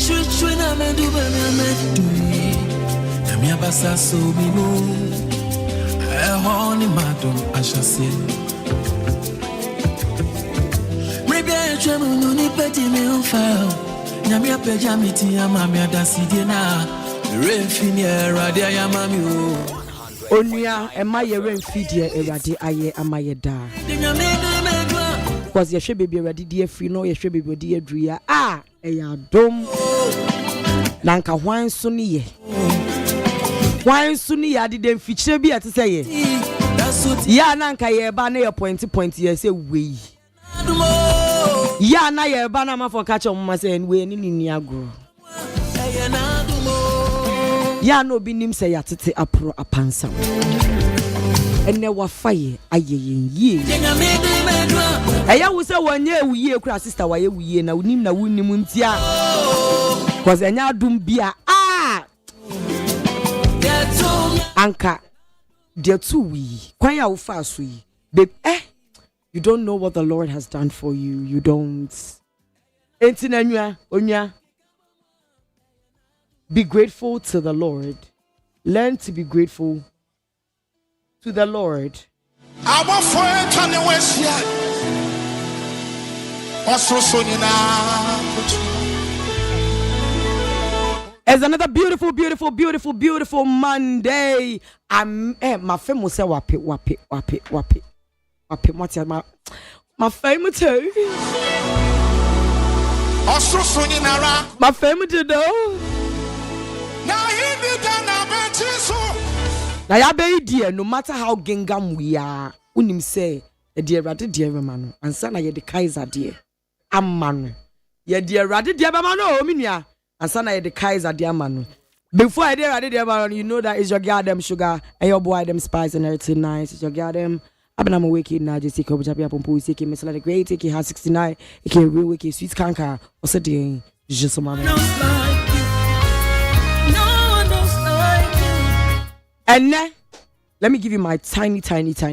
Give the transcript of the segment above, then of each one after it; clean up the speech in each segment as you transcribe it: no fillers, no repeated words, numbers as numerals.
Chuchuna meduba me Namia basa so bimo honey madam I shall say Maybe I tremble no ni peti me on fire Namia pejamiti amamia dasidi na Refini radia ya mami o Onia ema ye remfidi erade aye amaye da Because ye baby ready dear free no ye baby dear dria eya dom nanka hwan so ne ye hwan so ne ya de dem fichire bi ate say ye ya nanka ye ba na ye point ye say we ya na ye ba na mafo ka che mma say we ni agro ya no bi nim say ya tete apro apansa ene wa faye ayeyen ye eya wo se wonye wuye kura sister wa ye wuye na unim na wunim ntia cause enya adum bia anka there too we kwan ya wo fa so yi babe you don't know what the Lord has done for you don't enti na nwa onwa be grateful to the Lord. Learn to be grateful to the Lord. It's another beautiful Monday. My family say wape. My family too. My family too though. Now ya be dear, no matter how gengam we are, unim say a dear rather dear man, and son ye the Kaiser dear. Man. Ye dear rather dear mano, minia, and son ye the Kaiser dear man. Before I did dear man, you know that is your goddamn sugar and your boy them spice and everything nice. It's your goddamn ABENA MOET now just take up Japan Pompo, take him like a great take he has 69, he can real wiki sweet canker or sitting just a man. And now, let me give you my tiny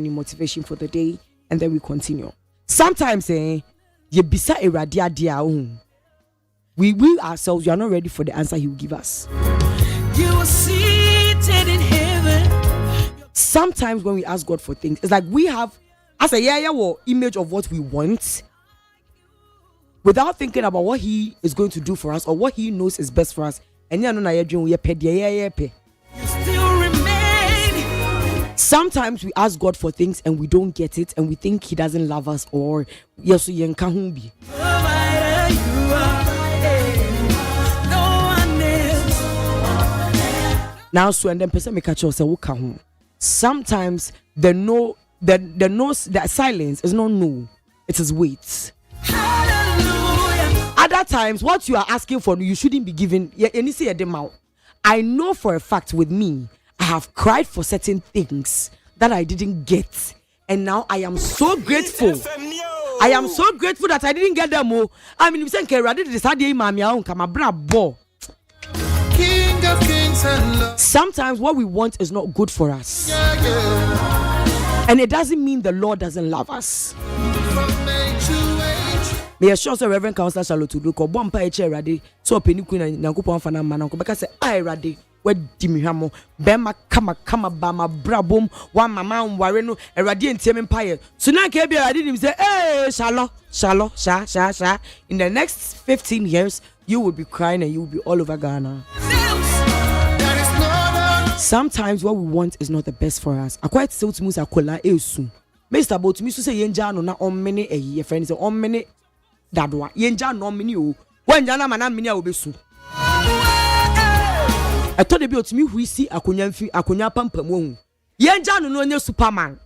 motivation for the day, and then we continue. Sometimes, you bisa eradia dia we ourselves, you are not ready for the answer he will give us. You are seated in heaven. Sometimes when we ask God for things, it's like we have as a image of what we want, without thinking about what he is going to do for us or what he knows is best for us. And sometimes we ask God for things and we don't get it and we think he doesn't love us or yes we be. Now so and then person make a choice say sometimes the silence is not no, it is wait. Other times what you are asking for you shouldn't be given. I know for a fact with me I have cried for certain things that I didn't get. And now I am so grateful. I am so grateful that I didn't get them. I mean, King of Kings and Lord. Sometimes what we want is not good for us. And it doesn't mean the Lord doesn't love us. May I show us a Reverend Counselor Charlotte to do call Bompa H. Radi, so Penny Queen and Nankupon Fana Mananko, because I Radi. Where Dimihamo, Bema Kama Bama Brabum, one Mama Wareno, a radiant empire. So now I didn't say, hey, Sha. In the next 15 years, you will be crying and you will be all over Ghana. Sometimes what we want is not the best for us. I quite still to Musa Kola soon. Mr. About me to say Yenjano na on many a year, friends, on many that one. Yenjan no many when Jana Mana Minia will be soon. I thought about me who see Akunya Pampam. Yenjan no new Superman.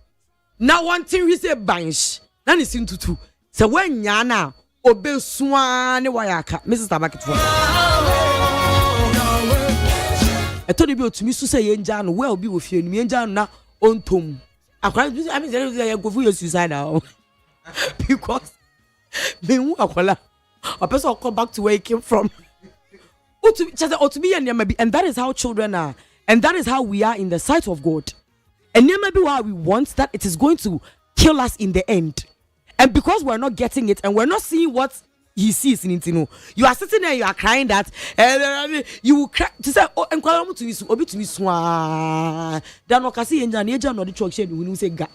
Now one thing we say bansh. None is into two. So when Yana obey Swan Wayaka, Mrs. Tabaket. I thought about me to say Yenjan well be with you and Yenjan na on tomb. I mean, I go for your suicide now. Because then a person come back to where he came from. And that is how children are, and that is how we are in the sight of God. And maybe why we want that it is going to kill us in the end. And because we're not getting it and we're not seeing what he sees in it. You are sitting there, you are crying that you will cry to say, oh, and to me, obi to me swan. Then no kasi enja no the truck shed we say ga.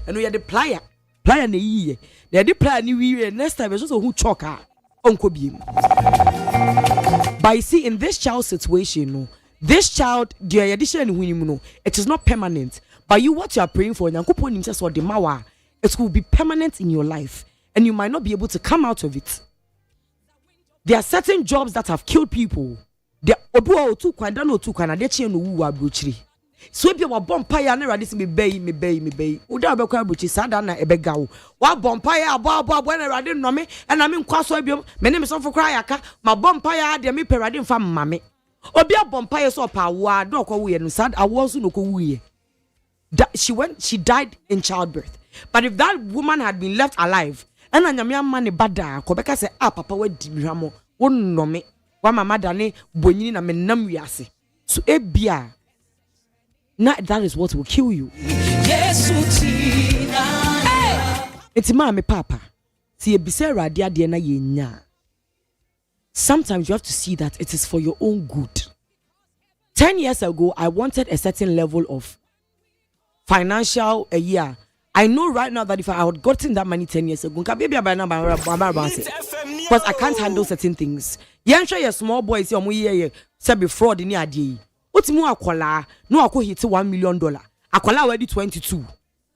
And we are the plier na ye. The plier ni we next time just who choker uncle beam. But you see, in this child situation, this child, the addition when it is not permanent. But what you are praying for, it will be permanent in your life, and you might not be able to come out of it. There are certain jobs that have killed people. There are two so if you were bompire na ready me bay. Uda be kwa buchi sada na ebega wo. Wa bompire abo na ready no me and I mean kwaso abiom. Me ne me so for cry aka. Ma bompire de me perade mfa mame. Obi a bompire so pa wa do kwa wo ye no sad awo so no ko wo ye. She died in childbirth. But if that woman had been left alive, and anyame amane bada ko beka say papa wa di hwamo wo no me. Wa mama dane bonyini na me nam wiase. So ebia not that is what will kill you. It's me papa. See na. Sometimes you have to see that it is for your own good. 10 years ago, I wanted a certain level of financial a year. I know right now that if I had gotten that money 10 years ago, because I can't handle certain things. You your small boys, you say be fraud in your day. What's more akwala no akwo hit $1 million. Akwala already 22.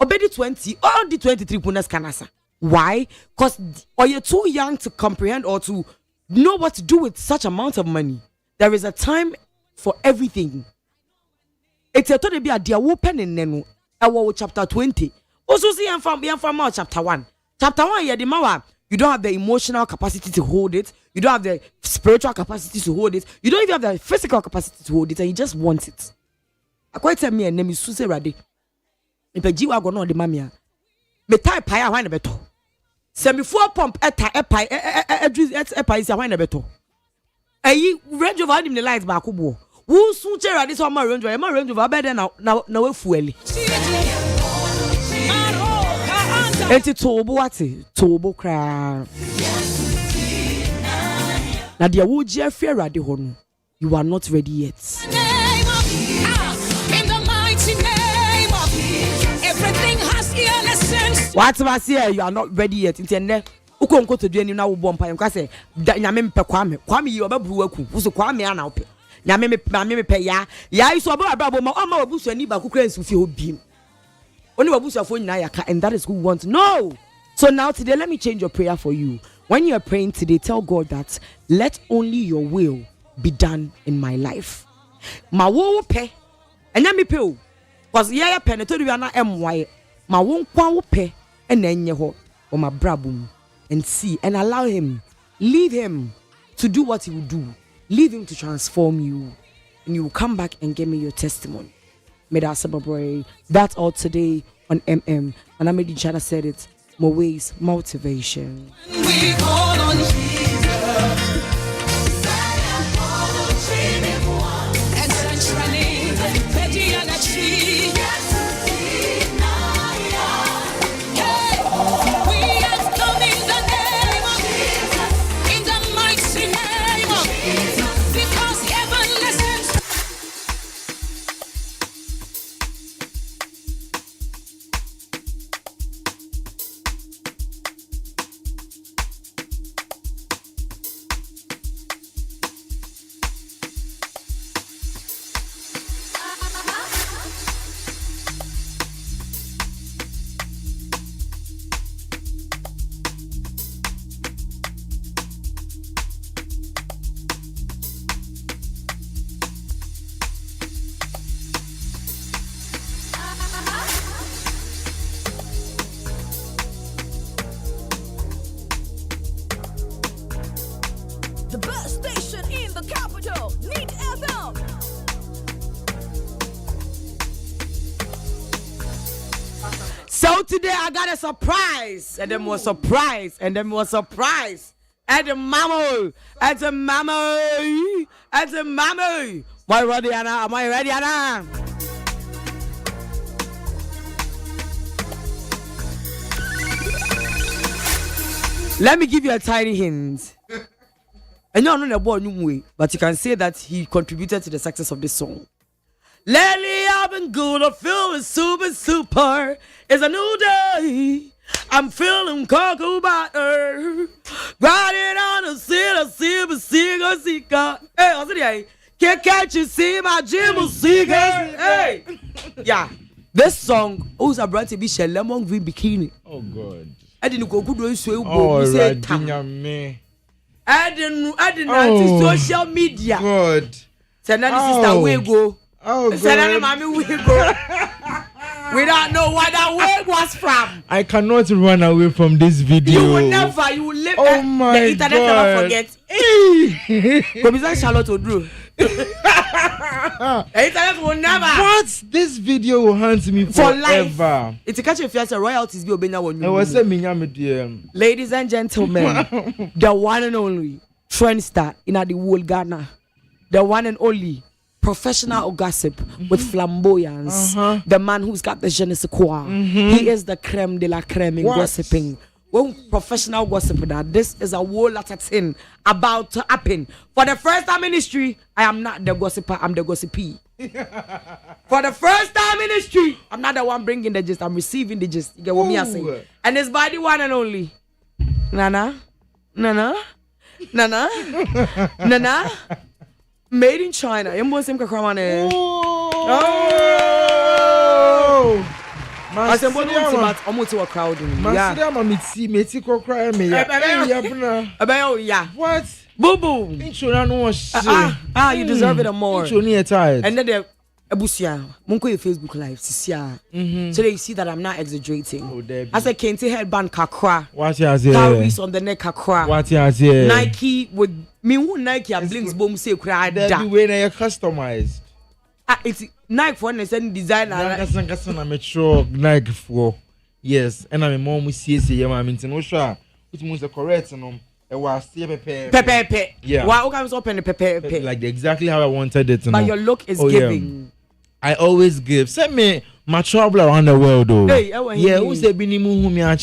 Obedi 20 all the 23 punas kanasa. Why? Because or you're too young to comprehend or to know what to do with such amount of money. There is a time for everything. It's a to be a dear open in nenu. Chapter 20. Also see from chapter 1. Chapter 1 yeah the mawa. You don't have the emotional capacity to hold it. You don't have the spiritual capacity to hold it. You don't even have the physical capacity to hold it, and you just want it. I quite tell me and name is Suse Radi. If a Jiwa go no the mamia, me type paya wine beto. Semi 4 pump is a wine beto. A range of him the lights back. Who soon chair this one my range of better now fuel. Eti tobo wati tobo kra. Na dia wo je afia de ho no. You are not ready yet. In the mighty name of everything has innocence. What I say you are not ready yet. Intende ukonko to duani na wo bompa nka say nyame mpe kwame yi obaburu aku. Wo kwame ana ope. Nyame me pe ya iso obababo ma o ma obusu ani ba kukra nsu fie obim. And that is who wants. No. So now today, let me change your prayer for you. When you are praying today, tell God that let only your will be done in my life. Ma wo pe enya me pe o. Cause ya pe na to do na my ma wo nkwa wo pe na enye ho o ma brabum and see and allow him, leave him to do what he will do. Leave him to transform you, and you will come back and give me your testimony. That's all today on MM. And I made each other said it. More ways, motivation. We call on Jesus. The best station in the capital, Need FM. So today I got a surprise, and then more surprise, and then more surprise. And the mama, and the mama, and the mama. Am I ready, Anna? Am I ready, Anna? Let me give you a tiny hint. And you're not a boy new way, but you can say that he contributed to the success of this song. Lately I've been good, I'm feeling super. It's a new day. I'm feeling cocoa butter. Riding on a silver seeker. Hey, what's it? Can't you see my Jimmy Seeker? Hey, yeah. This song also brought to be a lemon green bikini. Oh God. I didn't go good with you. Oh, right. I didn't social media. God. Send sister we go. Oh God. Mommy we go. We don't know where that word was from. I cannot run away from this video. You will never. You will live. Oh my the internet God. never forget. Commissioner Charlotte Odru. The internet will never. What? This video will haunt me for forever. Life. It's a catch if you have royalties be obeying one. Ladies and gentlemen, the one and only trend star in the world Ghana, the one and only professional gossip with flamboyance, the man who's got the je ne sais quoi. He is the creme de la creme in gossiping. When professional gossip that this is a whole lot of thing about to happen. For the first time in history, I am not the gossiper, I'm the gossipee. For the first time in history, I'm not the one bringing the gist, I'm receiving the gist. You get what me I say? And it's by the one and only Nana, made in China. I said, what almost a crowd. What? Boo boo. You deserve it more. And then the Abusia, Munko Facebook Live, Sisia. So they see that I'm not exaggerating. I said, Kente headband kakra. What you say? Carries on the neck kakra. What you say? Nike with me who Nike and blinks boom say cry. The way they customized. It's Nike for an designer. I'm a sure Nike for yes, and I'm a mom with CC. I'm in no sure which was the correct no. It was pepe. Yeah. Why comes open pepe? Like exactly how I wanted it. But your look is giving. Yeah. I always give. Send me my trouble around the world though. Hey, who say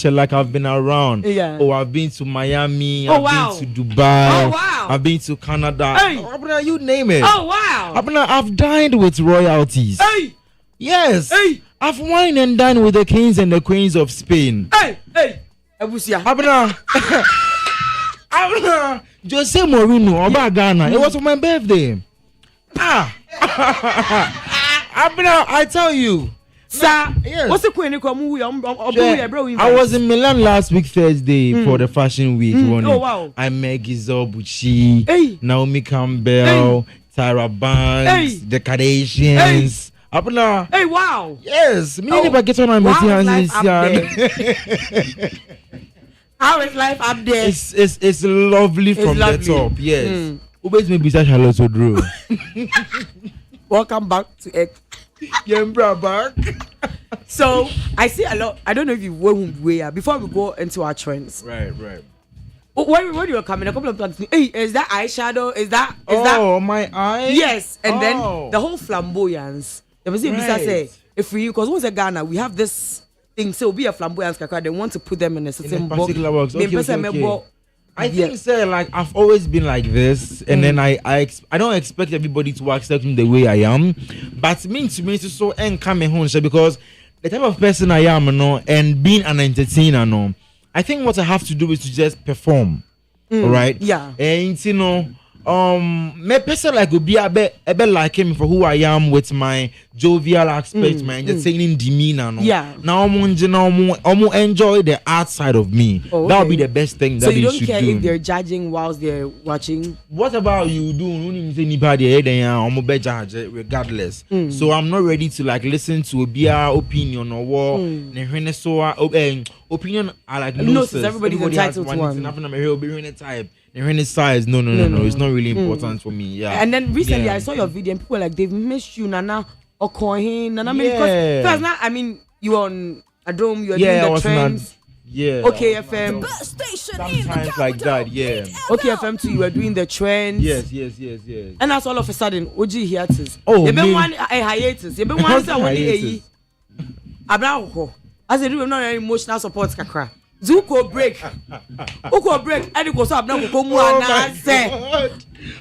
like I've been around. Yeah. Oh, I've been to Miami. Oh, I've been to Dubai. Oh wow. I've been to Canada. Hey. You name it. Oh wow. I've dined with royalties. Hey. Yes. Hey. I've wined and dined with the kings and the queens of Spain. Hey. Abusia. Jose Mourinho, Oba Ghana. It was on my birthday. I tell you. Sir, yes. What's the queen? I was in Milan last week Thursday for the fashion week. Oh wow! I met Giselle Bucci, Naomi Campbell, Tyra Banks, the Kardashians. Hey wow! Yes, me never get on my How is life up there? It's lovely from the top. Yes. Always me beside Charlotte Odru. Welcome back to it. Back. So I see a lot. I don't know if you were before we go into our trends. Right. When you were coming, a couple of times, hey, is that eyeshadow? Is that? My eye? Yes. And then the whole flamboyance. Say if we because once in Ghana we have this thing, so be a flamboyance kakra. They want to put them in a certain particular box. Okay. I think like I've always been like this, and then I don't expect everybody to accept me the way I am, but me to me so coming home because the type of person I am, and being an entertainer, I think what I have to do is to just perform, all right? Yeah. And me person like would be a bit like him for who I am with my jovial aspect, my entertaining demeanor. Yeah. Now I'm enjoy the art side of me. Okay. That would be the best thing that so you should do. don't care if they're judging whilst they're watching. What about you do? Anybody regardless. So I'm not ready to like listen to a beer opinion or what. Opinion I like notice everybody's entitled to one. Type. Size. No. It's not really important for me. Yeah. And then recently I saw your video and people were like they've missed you, Nana or Cohen, Nana. Because first now I mean you on a dome, you're doing the trends. Okay FM. Sometimes like that, yeah. Okay FM too, you were doing the trends. Yes. And that's all of a sudden OG hiatus. Oh, you've been one a hiatus. You've been one say one day. Abraham. As they do not any emotional support kakra. Zuko break. Uko break. Any go so abna go mu ana say.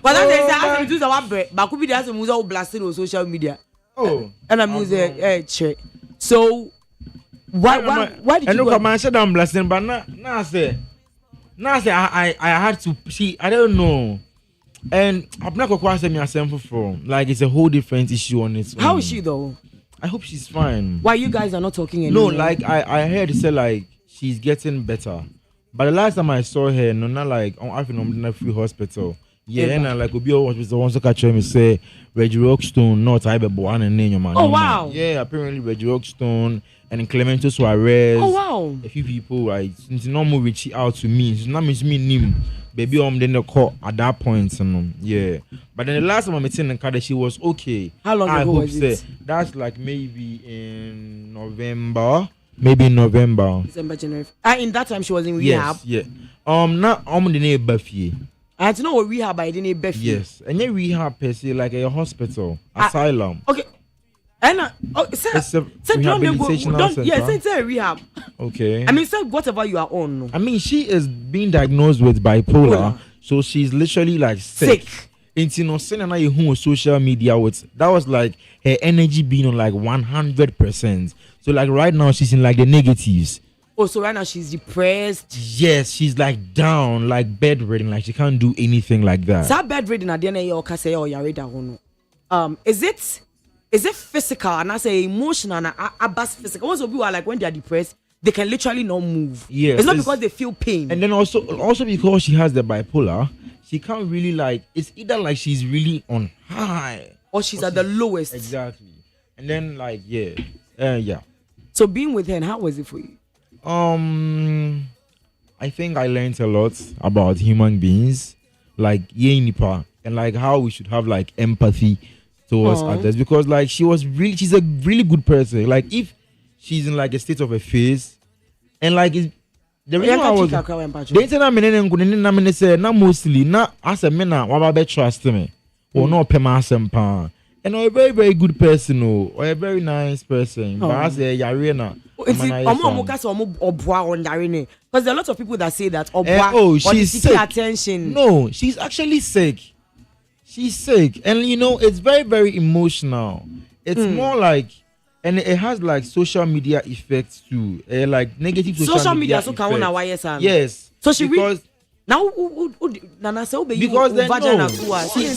But I say do the one break. But could be there some muzo blasting on social media. Oh. And I'm using check. So why did and you look, man said I'm blasting, but now say I had to see. I don't know. And I'm not going to say me a sample from. Like it's a whole different issue on its own. How is she though? I hope she's fine. Why you guys are not talking anymore? No, like I heard say like she's getting better. But the last time I saw her, no, not like I'm in a free hospital. Yeah, and I like Obi hospital wants to catch me say Reggie Rockstone, not I be born and name your man. Oh wow. Yeah, apparently Reggie Rockstone and Clemento Suarez. Oh wow. A few people since normal reach out to me. It's not me name. Baby then the call at that point, yeah. But then the last time I met in the car, she was okay. How long ago was it? That's like maybe in November. Maybe in November. December, January. In that time she was in rehab. Yes, yeah. Not the name Buffy. I had to know what rehab I didn't Buffy. Yes, and then rehab per se like a hospital, asylum. Okay. And it's a rehabilitation center. Yeah, it's a rehab. Okay. I mean, say whatever you are on. No? I mean, she is being diagnosed with bipolar, so she's literally like sick. Into no saying na you social media with that was like her energy being on like 100%. So like right now she's in like the negatives. Oh, so right now she's depressed. Yes, she's like down, like bedridden, like she can't do anything like that. That bedridden at the end of your case or your is it physical and I say emotional and abas physical? Most of you are like when they are depressed, they can literally not move. Yeah, it's not because they feel pain. And then also because she has the bipolar, she can't really like. It's either like she's really on high or she's at the lowest. Exactly. And then like yeah. So being with her, and how was it for you? I think I learned a lot about human beings, like nipa, and like how we should have like empathy towards others, because like she's a really good person. Like if she's in like a state of affairs and like the reason why I was the internet say na mostly na as a mena wa trust me or no pema sempa and a very very good person or a very nice person but as a yarena because there are a lot of people that say that she's sick. Attention. No, she's actually sick. She's sick, and you know it's very very emotional. It's more like, and it has like social media effects too, like negative social media so can yes. So she because now because then no, you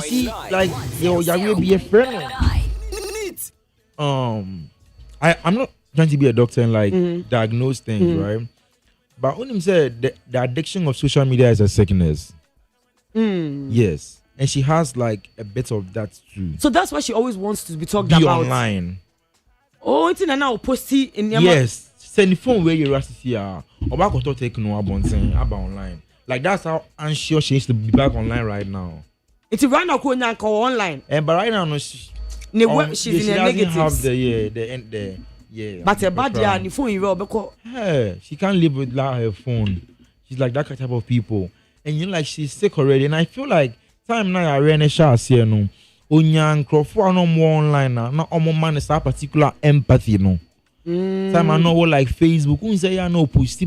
see like you be a friend. I'm not trying to be a doctor and like diagnose things, right? But when him said the addiction of social media is a sickness. Yes, and she has like a bit of that too. So that's why she always wants to be talked about online. Oh, it's now posty in your yes. Send the phone where you're here. About to take no about online. Like that's how unsure she is to be back online right now. It's right now going online. And but right now no, she's in a negative. Have the but a bad year and the phone you because she can't live without her phone. She's like that type of people. And you know, like she's sick already, and I feel like time now I ran a shot here no. Onyan crofo no more online now. Not all man is that particular empathy no. Time I know like Facebook. Who say I know posty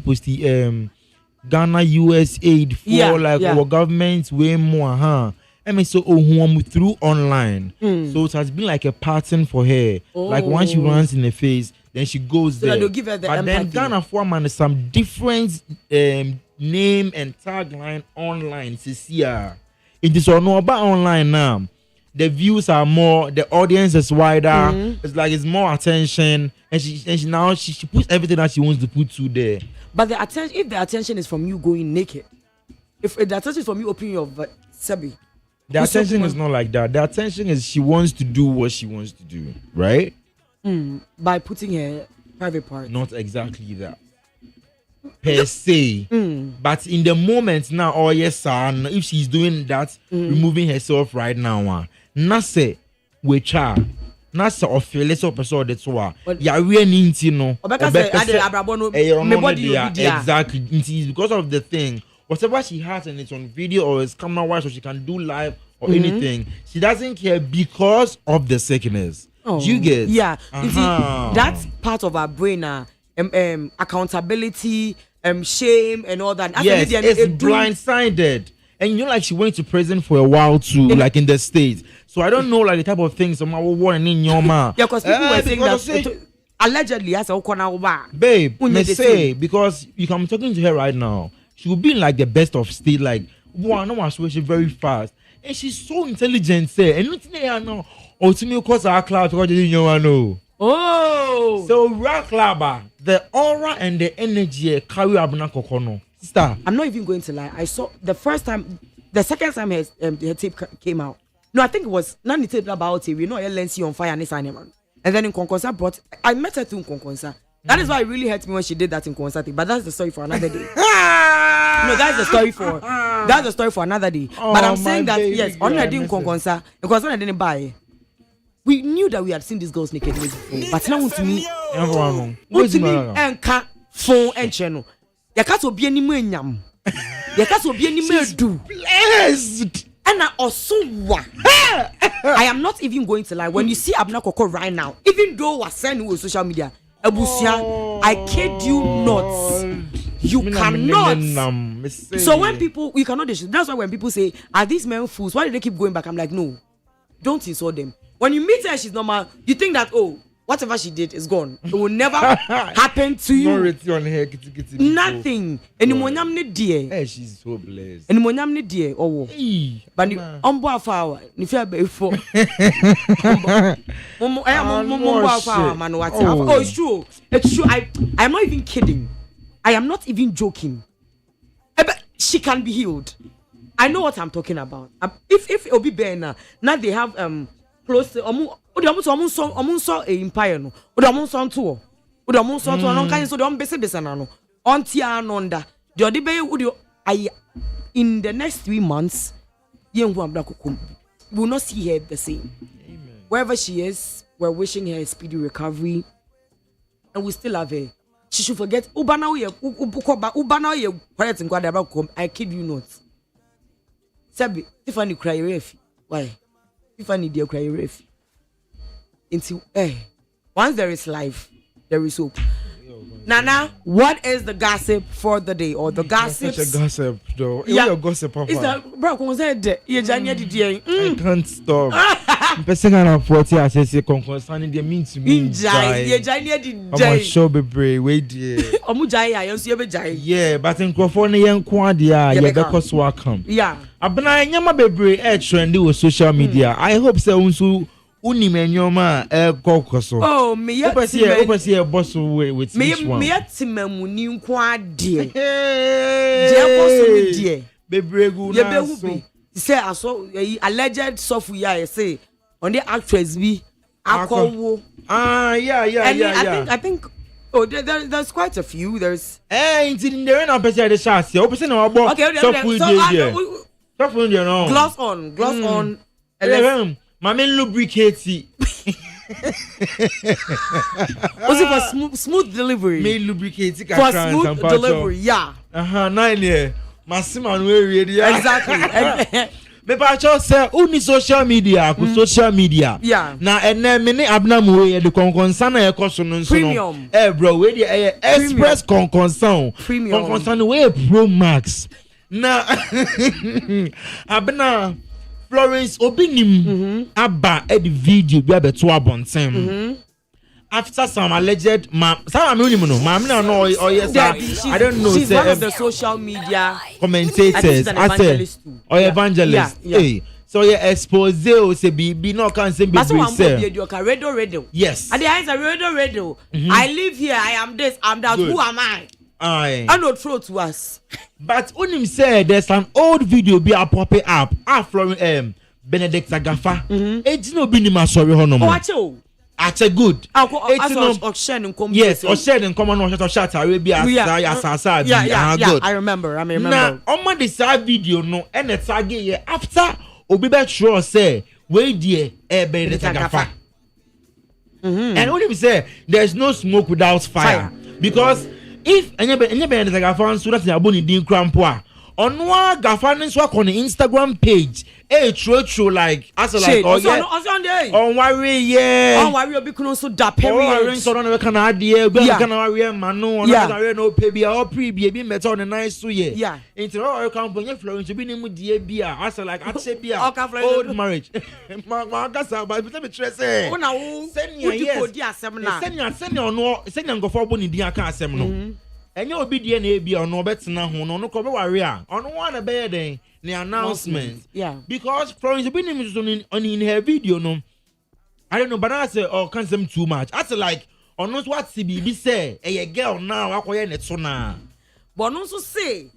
Ghana US aid for our government way more I mean so through online. So it has been like a pattern for her. Like once she runs in the face, then she goes so there. They'll give her the but empathy. Then Ghana for man is some different name and tagline online. It is all about online now. The views are more, the audience is wider. It's like it's more attention, and she puts everything that she wants to put to there. But the attention, if the attention is from you going naked, if the attention is from you opening your Sebi, the attention is not like that. The attention is she wants to do what she wants to do, right? By putting her private part. Not exactly that. Per se, but in the moment now, oh yes, son, if she's doing that, removing herself right now, Nase wecha, Nasa or fearless of person that's why. Ya really need to know. Exactly, it's because of the thing. Whatever she has and it's on video or it's camera wise, so she can do live or anything. She doesn't care because of the sickness. You get You see, that's part of her brain. accountability, shame, and all that. Yes, it's blindsided. And like she went to prison for a while too, like in the States. So I don't know like the type of things some warning in your mouth. Yeah, because people were saying that allegedly as a babe, may say because you come talking to her right now, she will be in like the best of state, like wow, no one she's very fast. And she's so intelligent, say, and nothing there now. Or to me, cause our cloud, what you know. Oh, so rock laba, the aura and the energy carry Abena Kokono. Sister, I'm not even going to lie. I saw the second time her tape came out. No, I think it was not the tape about it. We know LNC on fire and this animal. And then in Konkonsa I met her too in Konkonsa. That is why it really hurt me when she did that in Konkonsa. But that's the story for another day. No, that's the story for another day. Oh, but I'm saying that yes, on her day in Konkonsa, because when I didn't buy, we knew that we had seen these girls naked before. But now to me, and can't phone and channel. You can't be any more. You can't be any more do. Blessed. And I also I am not even going to lie. When you see Abena Koko right now, even though we're sending with social media, I kid you not. You cannot. So when people, you cannot. That's why when people say, "Are these men fools? Why do they keep going back?" I'm like, no, don't insult them. When you meet her, she's normal. You think that whatever she did is gone. It will never happen to you. Nothing. Hey, she's so blessed. But it's true. It's true. I'm not even kidding. I am not even joking. But she can be healed. I know what I'm talking about. If it'll be better now they have close to omunso empire no omunso nto omunso nto no kan so de ombese na no onti anonda de ode be in the next 3 months yenhu Abena Koko will not see her the same. Amen. Wherever she is, we're wishing her a speedy recovery and we still have her. She should forget ubana ye correct ngwa da ba I kid you not. Sabi Tiffany cry refi. Why? Tiffany dey cry refi. Into once there is life, there is hope. Nana, what is the gossip for the day or the gossip? Such a gossip, though. Yeah, gossip, Papa. Is that bro? I can't stop. Person can 40 I say concerning the means to me. I'm sure be brave. Wait there. Yeah, but in Crawford, young quadia, you because welcome. Yeah. Abena nyama be brave. Trendy with social media. I hope so. Unsu unimenyoma kokoso. Oh, me ya. Opasi boss with this one. Me ya timemuni nkwade. Je boss die. Be brave na so. Say I saw alleged software I say on the actress be akowo. Yeah. I think there's quite a few. There's in there na person the chance. O person na obo. Okay, so gloss on. Mama lubricate. Was it for smooth delivery? Me lubricate for smooth delivery, yeah. 9 years. Massima radio. Exactly. Me pa cho say uni social media ku social media. Yeah. Na ene me ne Abena Moet de konkonsa na e koso no nso no. Bro, we dey express konkonsa. Konkonsa we Pro Max. Na Abena Florence Obinim aba the video bi abeto abontem. After some alleged some I don't know. She's one of the social media commentators. Evangelist. Yeah. Hey, so expose say be no can say be radio. Yes. And the eyes are radio. I live here. I am this. I'm that. Good. Who am I? I not throw to us. But when him said there's an old video be a popping up from Benedict Agafa. It's no be ma sorry hono mo. Ache good. Yes, Oshen in common shot Arabia Sasa. Yeah, I remember. Now, on the side video no and it's again after Obibe sure say wait dear Benedict Agafa. And when him say there's no smoke without fire. Because if any Benedict Agafa so that's aboni din crampoa On one gafanin swak on the Instagram page. True like as like on worry yeah. On worry obi kuno so da period. Oh, so don't can idea be can worry manu no pay be or pre be met on a nice so yeah. Into all company flowing to be name dear beer as like I say beer old marriage. My gas about me stress eh. Send your no send your go for boni dia ka asem no. Enye obi die na ebi ono betena ho no ko be worry a ono wan be den the announcement. Yeah. Because Florence been in her video no. I don't know, but I say oh can't them too much. I say like on not what CBB say a girl now akoye net so na. But no so say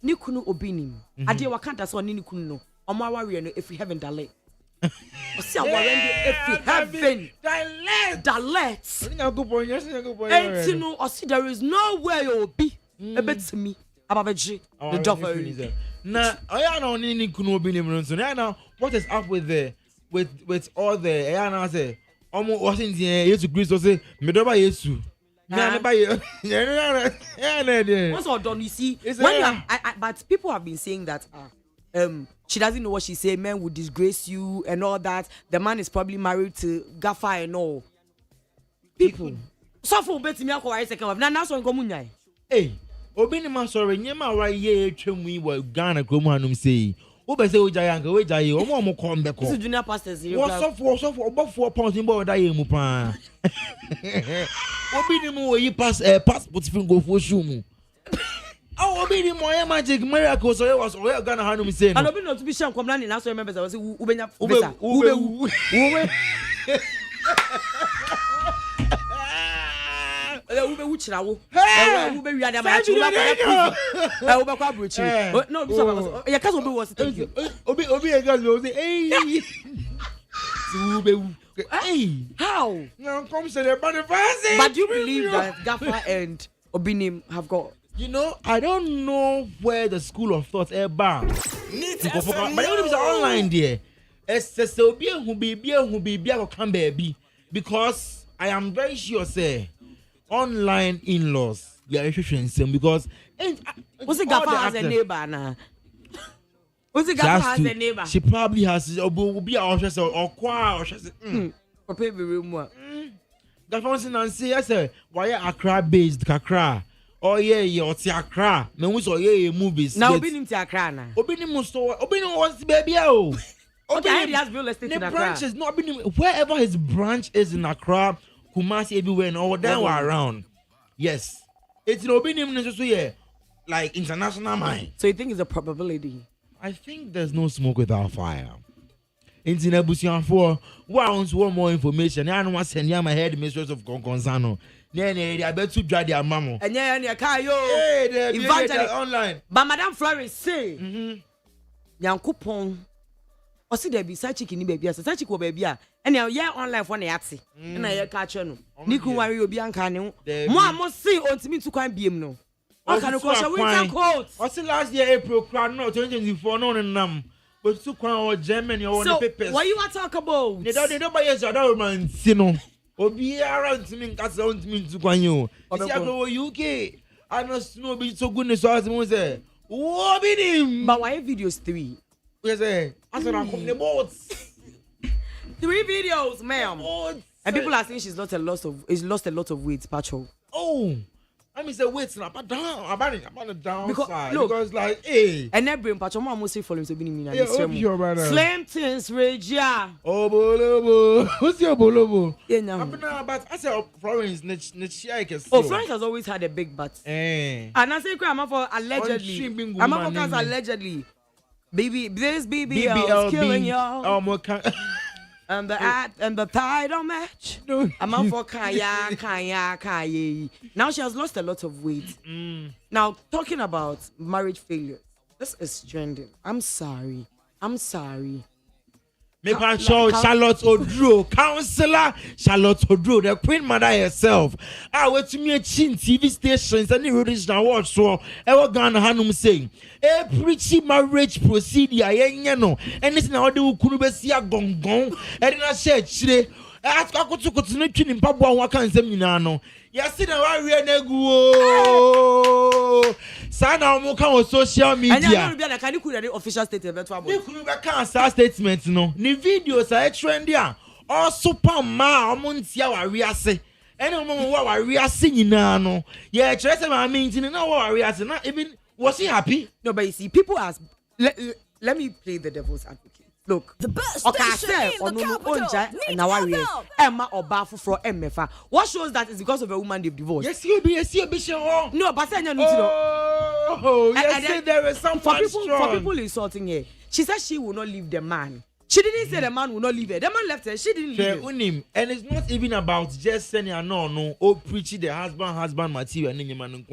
ni kunu obinim. Ade wa kanta so ni kunu no. Omo aware no if we haven't dale. Osi aware if we haven't dale. And no osi there is no way you be ebetimi ababeji the dog. Now, I don't need to be now. What is up with the with all the I say almost wasn't here. You to Greece say me do buy Yesu. Me I buy you. What's all done? You see, when but people have been saying that she doesn't know what she say. Men would disgrace you and all that. The man is probably married to Gaffa and all. People. So for bet me I second of now so nkomunyai. Hey. Obi ni man sorry nyema wa ye twemu wa Ghana krom hanum sei wo be say o jayanka we jaye omo kom be ko this junior pastors wo so for about 4 pounds in bo da ye mu pa obi ni mu yi passport fin go for shoe mu obi ni mo ya magic miracle so was o Ghana hanum sei no and obi no to be sham kom na ni na so members I was ubenya ube ube wuchira wo ube wi ada ma achi ube kwa brochi no bi so ya kaso obi was thank you obi e gas o say ube hey how now come say the bonifasi but do you believe that Gaffa and Obinim have got I don't know where the school of thought but it's online there it's obi who be come baby because I am very sure say online in-laws, yeah, because what's the Gaffa has a neighbor now? What's the Gaffa has a neighbor? She probably has or be or pay me room. Gaffa wants to say, I say, why Accra based Kakra? Oh yeah, or Accra. No, we saw movies. Now Obinim to Accra now. Obinim wants baby oh. Okay, he has real estate in Accra. Branches, no, wherever his branch is in Accra. Kumasi everywhere and all that were around. Yes. It's no being so yeah, like international mind. So you think it's a probability? I think there's no smoke without fire. It's in a busian for once one more information. I don't want to send you my head mistress of Conconsano. I bet to drive their mama. And yeah, Kayo. Evangelist online. But Madame Flores say Yankupon. O si there be such chicken baby as such chicken baby and yeah online for na yate na ye ka che no ni kun wari obi anka ne mo am see ontimi to kwan biem no o kan ko sha winter coat o si last year April crown no 2024 no nam but to kwan o Germany o the papers what you want talk about they don't buy yes that man see no obi around me nka se ontimi to kwan yo see go UK I no know be so goodness so as mo say wo be nim but why videos 3 yes I said I'm the boats 3 videos, ma'am. And people are saying she's lost a lot of weight, Pacho. Oh, I mean, say weight now, but down, about the downside. Because like, hey. And that brain, Pacho, I'm almost say following so being yeah, slim things, Regia. Oh, bolobo. What's your bolobo? Yeah, no. But I said, Florence, Florence has always had a big butt. And I say, I'm for allegedly. I'm for allegedly. This BBL is killing y'all. Oh, my God. And the title match. I'm out for Kaya. Now she has lost a lot of weight. Now talking about marriage failure, this is trending. I'm sorry. Me show Charlotte Odro, counselor Charlotte Odro, the Queen Mother herself. I went to me a chin TV stations and the original watch so I was Ghana Hanum saying, preachy marriage procedure, no, and it's now the Kurubesia gong and I said, Ask Akutu no twin pabo wa kan sem nyina no. Yesi na wa wie na gu o. Sana omo kan on social media. And you can you official statement to about. You can say statement no. Ni videos are trendy a. All super ma omo ntia wa wiase. Ene omo wa wiase nyina no. Yeah, chere say ma mean na wa wiase na even was he happy? No, but you see people ask let me play the devil's advocate. Look, the best station in the capital. Emma or Bafu for Emmefa. What shows that is because of a woman they've divorced? Yes, you'll be sure. No, but I know. Oh, yes, there is some for people insulting her. She said she will not leave the man. She didn't say the man will not leave her. The man left her. She didn't leave her. And it's not even about just saying no, or preaching the husband material and your man.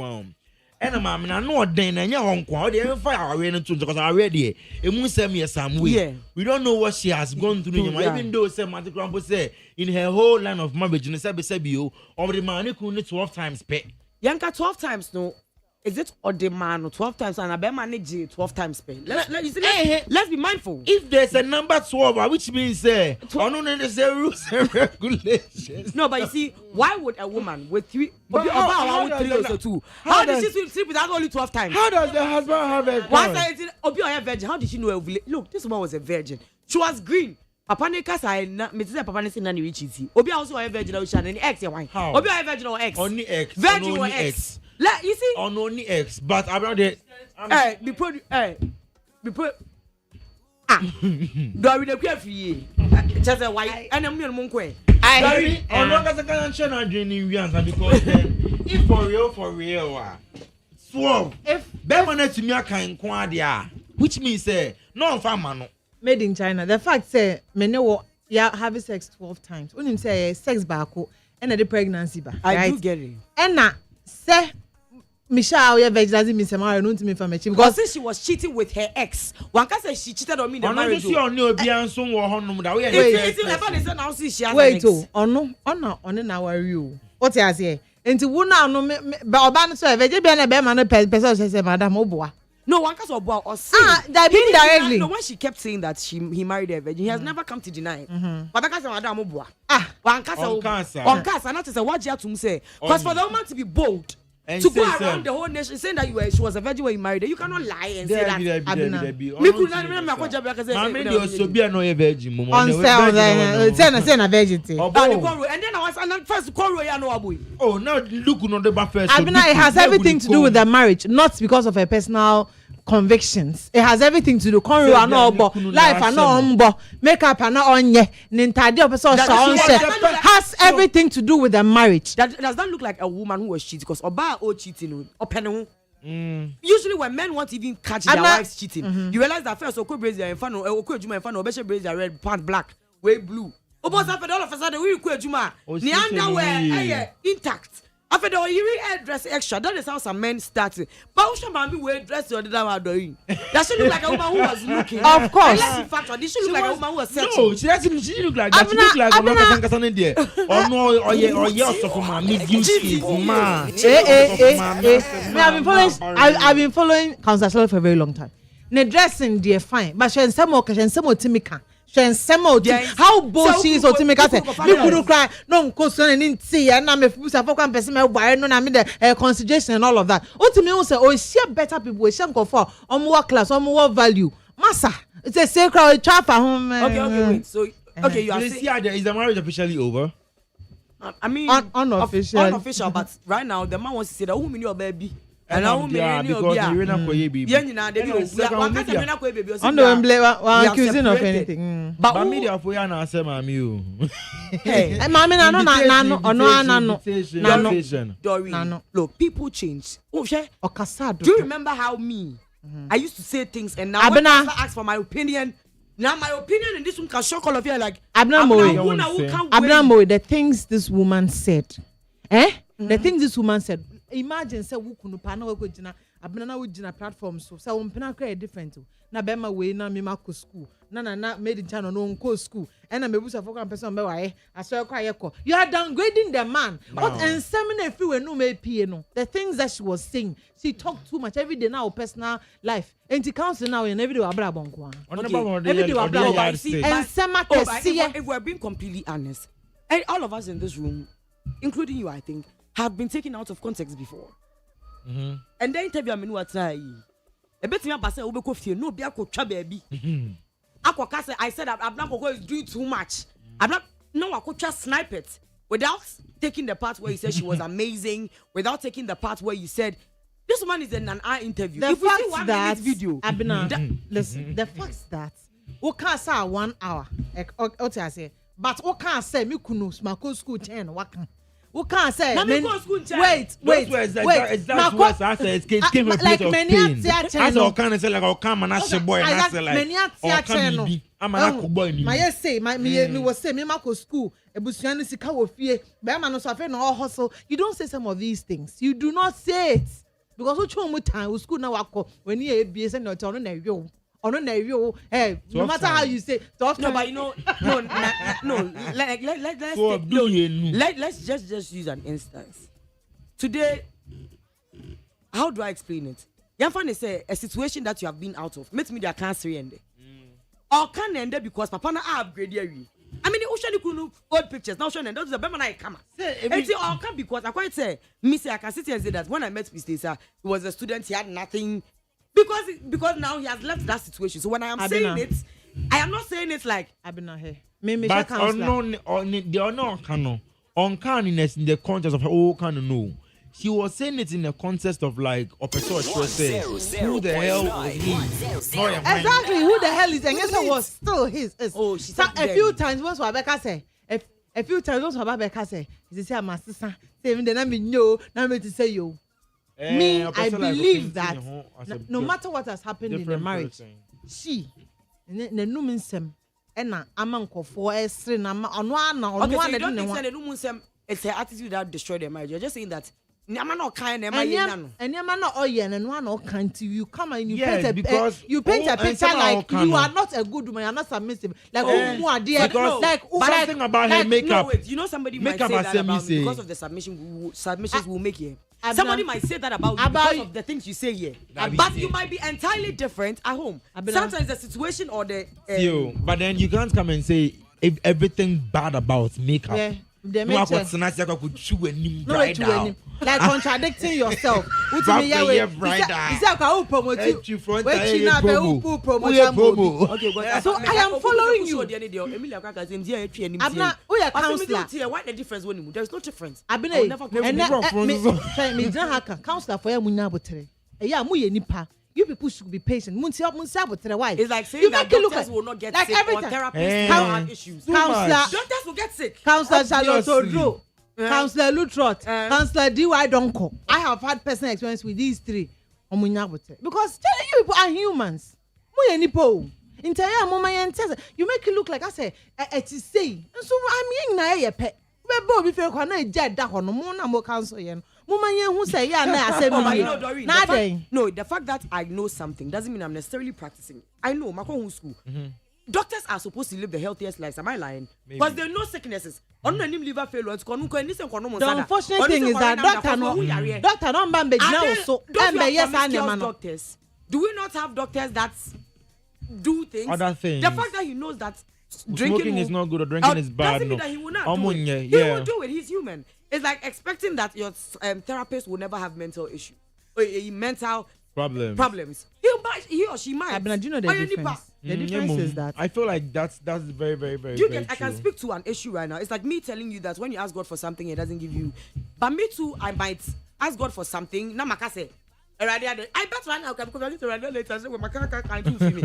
And a man, I know then and your own quality and fire because already it won't send me some way. Yeah. We don't know what she has gone through. Even though some Grandpa say in her whole line of marriage in the Sabio, or the man who need 12 times pay. Yanka 12 times no. Is it or the man 12 times and I manage 12 times pay? Let's be mindful. If there's a number 12, which means rules and regulations. No, but you see, why would a woman with three or two? How did she sleep with that only 12 times? How does the husband have a virgin? How did she know? Look, this woman was a virgin. She was green. Papa Nekas, I met Papa Nekas and Richie. Obi also a virgin ocean and X. How? Obi a virgin or X? Only X. Virgin or X. You see? On only X, but around it. Be pro. Do we the care for ye? Just a white and a million monkey. I on long as I can share not draining because if for real, so if Bemonet to me a kind quadia, which means say no farmer made in China. The fact say me have sex 12 times. When him say sex back and the pregnancy back. I do get it. And na say Michelle, you doesn't mean some marriage, not me from a because since she was cheating with her ex, one can say she cheated on me. The marriage. Wait, on now you. What you say? And to one now, no, but Obama so vegetable and a man person says, Madam Oboa. No one can about or say that being directly. No, when she kept saying that he married a virgin, he has never come to deny it. But because of Madam Oboa, one cancer, not to say what you have to say. Because for the woman to be bold. And to go around the whole nation saying that she was a virgin when you married her, you cannot lie and say that. Me could not remember what you because I also be a virgin. On sell a virgin. And then I was first call you know boy. Oh, now look on the first. Abena, it has everything to do with the marriage, not because of her personal convictions. It has everything to do with life and no makeup and no has everything to do with the marriage. That does not look like a woman who was cheating because Oba or cheating usually when men want to even catch their wives cheating, you realize that first Oko brace their infano, Oko Juma infano, Besha brace their red pant black, way blue. Obo after all of a sudden we Oko Juma, the underwear intact. After the you dress extra, that is how some men started. But Usha Mambi wear dress the other down doing. That she look like a woman who was looking. Of course. This should look like a woman who was searching. No, she look like that. She look like a woman who was there. Oh no, or yes, of my duty, man. I've been following Council for a very long time. Ne dressing dear fine, but she and some occasion some timika. How bold she is to make us say, me couldn't cry, no concern and see, and I'm a fucking person, why no, I mean the consideration and all of that. Ultimately, say, oh, she better people, we shall go for more class, more value. Massa, it's a sacred trap at home. Okay, wait. So, okay, you are saying, is the marriage officially over? I mean, unofficial, but right now, the man wants to say that who mean your baby. And I won't because you're not baby. Yeah, you know, one accusing of anything. But media for you and I say, Mammy, hey, Mammy, no. Look, people change. Oh, do you remember how me? I used to say things, and now when I ask for my opinion. Now my opinion in this one can shock all of you. Like Abena Moeet, the things this woman said, the things this woman said. Imagine say we kunu pa na we go gina Abena na we gina platform so say we pena create different na be ma we na me ma ko school na made in China no go school and na me busa for kan person be wae aso kwa ye ko you are downgrading the man what and seminar if we no me pie no the things that she was saying she talked too much every day now personal life and the council now and every day abra bonko every day abra and sema if we're being completely honest And all of us in this room, including you, I think, have been taken out of context before. Mm-hmm. And the interview I'm in what's a bit me about say no be baby. I said I'm not going to do too much. I'm not I could just snipe it without taking the part where you said she was amazing, without taking the part where you said this woman is in an eye interview. The if we see fact 1 that minute video, listen, the fact that we can't say 1 hour, but we can't say me kunu smako school 10 wakan. We can't say wait. That's what I said. It came a like place of many pain. at All kind of say like, oh, come and ask your boy, and I say like, oh, come I'm an boy. My say, me was say me mako school. Ebusuani si KO FIE. Be man no so afa no hustle. You don't say some of these things. You do not say it because what you time school now wako when you be say no turn na yo. Hey, no matter how you say, no, but you know, let's just use an instance. Today, how do I explain it? Yamfan say a situation that you have been out of. Met me their cancer end. Or can end because Papa na upgrade you. I mean, the ocean old pictures now showing and those are better than come. And say, or can because I quite say, I can sit here and say that when I met Mr. Stacey, he was a student, he had nothing. Because now he has left that situation. So when I am saying it, I am not saying it like ABENA here. But uncanniness in the context of all kind of no. She was saying it in the context of like who the hell was he? Exactly, who the hell is? And yes, it was still his. She said a few times once Rebecca say. A few times once Rebecca say. He say my sister. Say even then I mean no. Now me to say yo. Me, I believe that no matter what has happened in the marriage, she, the numinsem, and amanko for a string, it's her attitude that destroyed their marriage. You're just saying that. I'm not kind of and you're not and one all kind to you. Come and you paint a picture like you are not a good woman, you're not submissive. Like something about her makeup. No, wait, you know somebody might say that about me because of the submissions we'll make here. Somebody might say that about you because of the things you say here. But you might be entirely different at home. Sometimes the situation or the but then you can't come and say if everything bad about makeup. Yeah. Like contradicting yourself. Okay, but so I am following you. ABENA, who your counselor? Why the difference when there is no difference? ABENA, counselor for your you people should be patient. It's like saying that doctors will not get like sick or therapists will have issues. Doctors will get sick. Counselor Charlotte Odro, Counselor Lutrot, Counselor DY Donko. I have had personal experience with these three. Because telling you people are humans. You make it look like I say, it is saying. And so I'm in a pet. No, the fact that I know something doesn't mean I'm necessarily practicing. I know my school. Doctors are supposed to live the healthiest lives. Am I lying? Because there are no sicknesses. The unfortunate thing is that doctors. Do we not have doctors that do things? Other things. The fact that he knows that smoking is not good or drinking is bad. Doesn't mean that he will not do it. He will do it. He's human. It's like expecting that your therapist will never have mental issues, mental problems. He or she might. ABENA, do you know the difference? The difference is that I feel like that's very, very, very. Do you get? I can speak to an issue right now. It's like me telling you that when you ask God for something, He doesn't give you. But me too, I might ask God for something. Now, I bet right now because I need to run later. So my car can't do for me.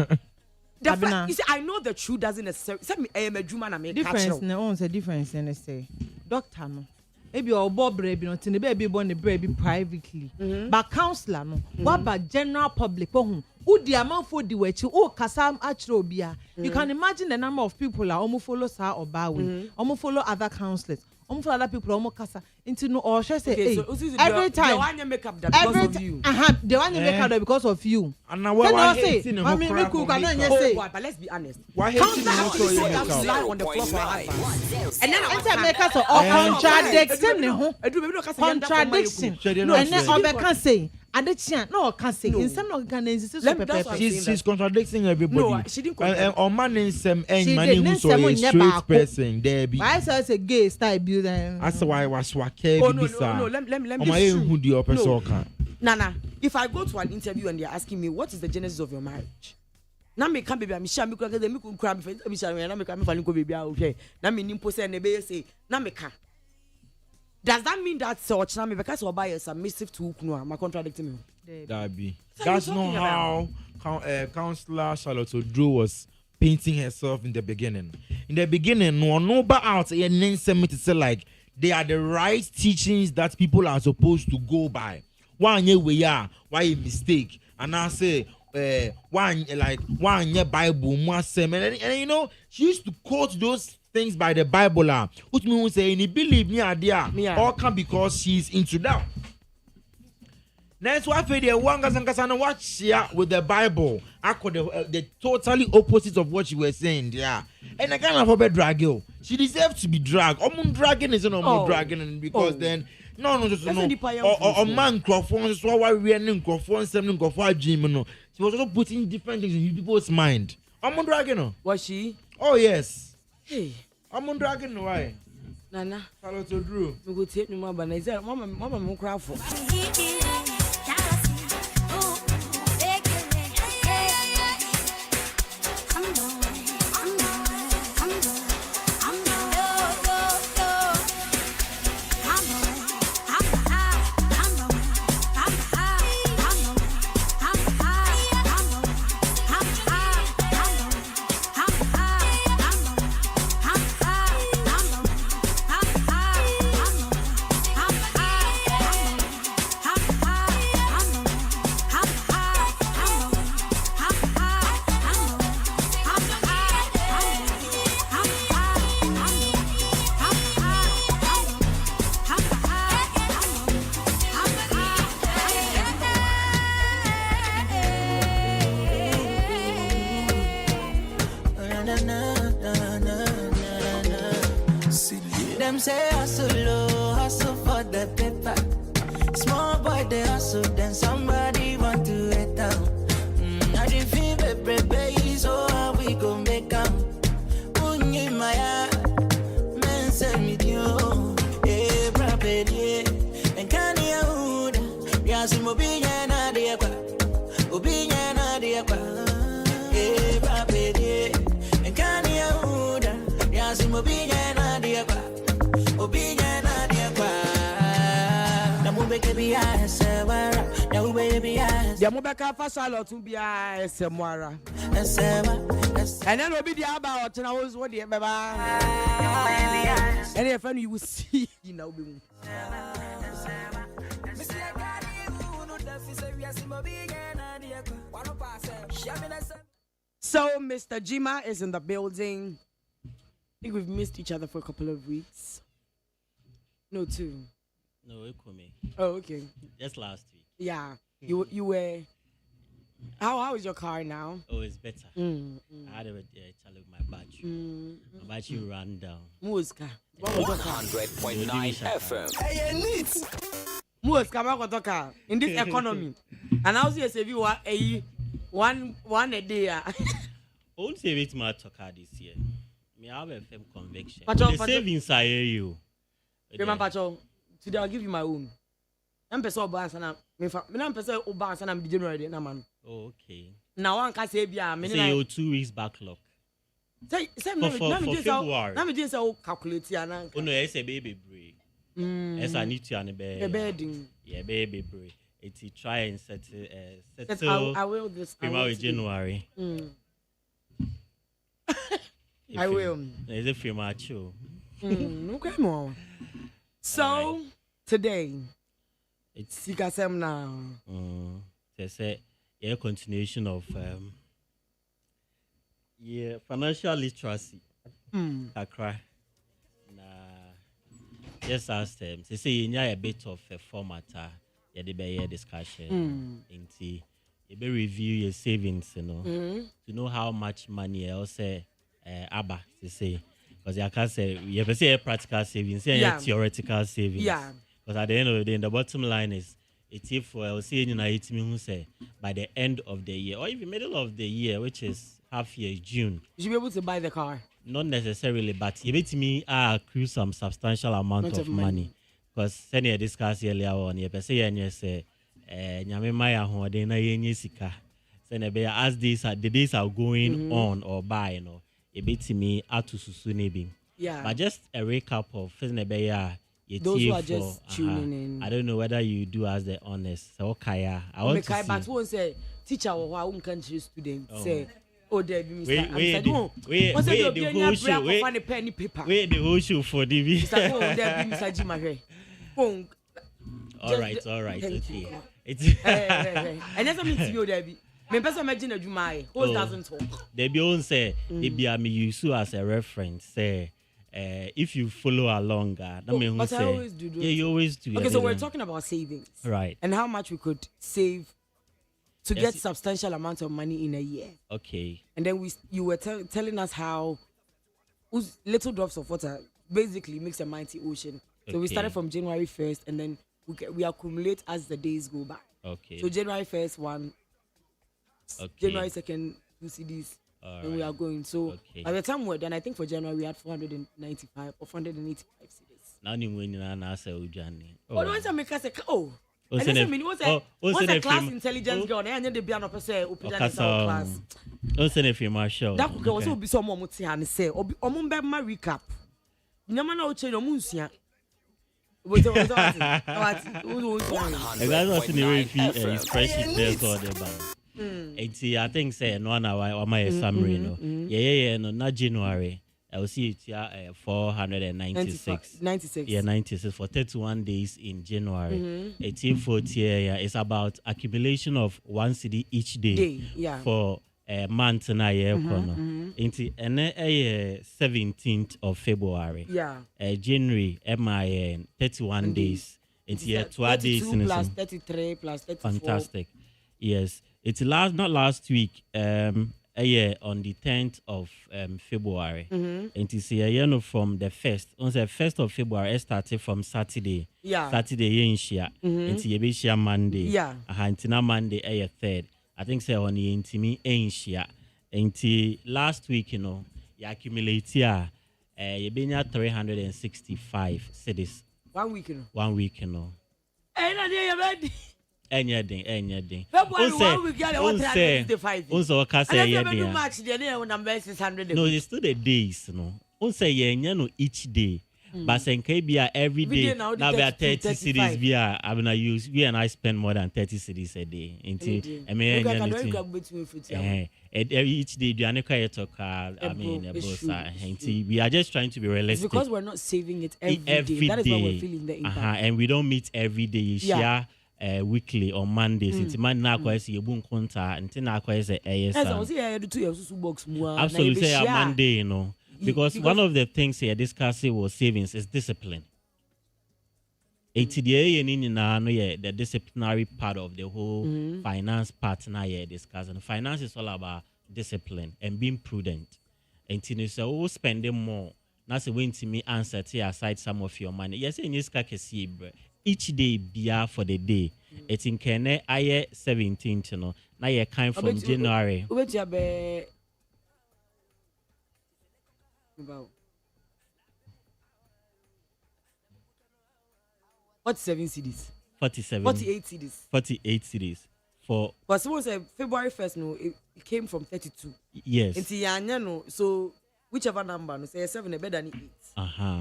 The fact, you see, I know the truth doesn't necessarily. Say me, I am a German. I make difference. No, it's a difference. And they say, doctor, no. Maybe your bob baby not in the baby born the baby privately, but counselor no. What about general public? Who the amount for the way to kasam atrobia? You can imagine the number of people that almost follow Sir or Bowie, almost follow other counselors. For other people, almost casa into no or should I say, hey, so every time the one you make up that because of you. The one you make up that because of you. And now why say, I mean, but let's be honest. Why lie on the floor for and then I make us contradiction. No, and then I can say Adechia, no, can't say. In some organizations, she's contradicting everybody. No, she didn't contradict. On man in some money who's a straight person, there be. Why is a gay style building? That's why I was working. Oh, no, let me who the upper soccer. Nana, if I go to an interview and they're asking me, what is the genesis of your marriage? Now me come baby, I'm sure me because me could cry before me shall me come for baby okay. Now me nimpo say nebe say now me can. Does that mean that such now me because we buy a submissive to no am contradicting me? That be. That's not how Counselor Charlotte Odro was painting herself in the beginning. In the beginning, no but out and then to say like they are the right teachings that people are supposed to go by. One year we are, why a mistake? And I say one year Bible, one sermon, and you know, she used to quote those things by the Bible, which means saying he believe me idea, all come because she's into that. Next one for the one and watch here with the Bible. I could the totally opposite of what you were saying, yeah. And I kind of a drag you. She deserves to be dragged. Dragging is no dragging because then. No, or man microphone, so why we are in microphone, sending microphone, Jim. No, she was also putting different things in people's mind. I'm on dragon. Was she? Oh, yes. Hey, I'm on dragon. Why? Nana, follow to Drew. We go take no more, but I said, Mama, cry for. Them say hustle for the paper. Small boy they hustle, then somebody want to hit down. I didn't feel baby, so how we gon' make them? Unyi maya, men send me dio, property, and can you hold? Yasim obinya na diakwa, obinya na diakwa, property, and can you hold? Yasim obinya na diakwa. The Mobeka Fasalo to be a Samara. And then will be the about and I was what the Baba. And if you will see, you know. So, Mr. Jima is in the building. I think we've missed each other for a couple of weeks. No, two. No, it could me. Oh, okay. Just last week. Yeah. You were. How is your car now? Oh, it's better. I had a challenge with my battery. My battery ran down. Muska. 100.9 FM. Hey, neat. Muska, in this economy. And I was here say you a one a day. Won't save it my talker this year. Me have a firm conviction. The savings I hear you. Remember, Pacho, today I'll give you my own. I'm person Obansa na. I'm person Obansa na. I'm January na man. Oh, okay. Now one can say bia. Say you 2 weeks backlog. Say for February. Na me just say calculate ya na. Oh no, it's a baby break. Yes, I need to on the bed. The bedding. Yeah, baby break. It's try and settle. I will this. February, January. I will. It's a free match show. Okay, more. So today, it's Sikasem now. There's a continuation of financial literacy. Accra. Just ask them. They say you need a bit of a format. You be discussion. You be review your savings. You know, to know how much money you say. Abba, they say. Because I can't say you have to say practical savings, theoretical savings. Yeah. Because at the end of the day, the bottom line is It's for I'll say in who say by the end of the year or even middle of the year, which is half year June. You should be able to buy the car. Not necessarily, but you bet me accrue some substantial amount of money. Because senior discussed earlier on, you say and you say, Nyamemaya ho de na yenye sika. Senior as the days are going on or by, you know, you bet me atu susu nebi. Yeah. But just a recap of senior those who are just tuning in. I don't know whether you do as the honest. So okay, I want to see. But who say teacher or our own country student say. Oh, there be Mr. Wait, the whole show. Wait, the whole show for DV. Mr. Oh, there be Mr. Jimare. All right, okay. It's and that's mean to you, Debbie. Me person imagine a Jumai. Who doesn't talk? Debbie won't say it be me use you as a reference. Say, if you follow along, that mean who say. I always do. Yeah, you always do. Okay, so we're talking about savings, right? And how much we could save to get substantial amounts of money in a year. Okay. And then you were telling us how little drops of water basically makes a mighty ocean. So we started from January 1st and then we accumulate as the days go by. Okay. So January 1st, 1. Okay. January 2nd, 2 CDs. And we are going. So by the time we're done, I think for January we had 495 or 485 CDs. Now you win and I say Ujani. Oh, don't make us say, oh. What's a class intelligence girl? And then they be an opposite class. Don't send a film show. That could also be some more and say, Omumbe my recap. No man out change Omunsia. That's what's in the review spreadsheet there all the band. I think say no one or my summary no. Yeah, no, not January. I will see it here 496. 96. Yeah, 96 for 31 days in January. 1840 it's about accumulation of 1 CD each day. For a month and a year. And 17th of February. Yeah. January, 31 days. Into 12 days. Plus 33 plus 34. Fantastic. Yes. It's not last week. On the 10th of February. And to see from the 1st. On the 1st of February, it started from Saturday. Yeah. Saturday, in Shia. And to Yebishia Monday. Yeah. Hantina Monday, 3rd. I think say on the intimi in Shia. And last week, you accumulate here. You've been at 365 cities. 1 week, you know. 1 week, you know. Anything. February 1 week, you know, 365. Also, can say yeah. Number 600. No, it's still the days, you know. Also, each day. But say every day. Now we are 30 cities. We are gonna use. We and I spend more than 30 cities a day. Each day, we are just trying to be realistic. It's because we're not saving it every day. That is why we're feeling the impact. And we don't meet every day. You share weekly on Mondays. It's man now quite see a boom contact and then quite say absolutely say a Monday, you know. Because one of the things here discussing was savings is discipline. The disciplinary part of the whole finance part now here discussing. Finance is all about discipline and being prudent. And you say, oh, spending more. That's the way to me answer to aside some of your money. Yes, in this case, each day be for the day. It's in Kenya, 17th, you know. Now you kind from January. About what 7 CDs? 47. 48 CDs. 48 CDs. For but someone said February 1st, no, it came from 32. Yes. No, so whichever number, no, say 7 better than 8.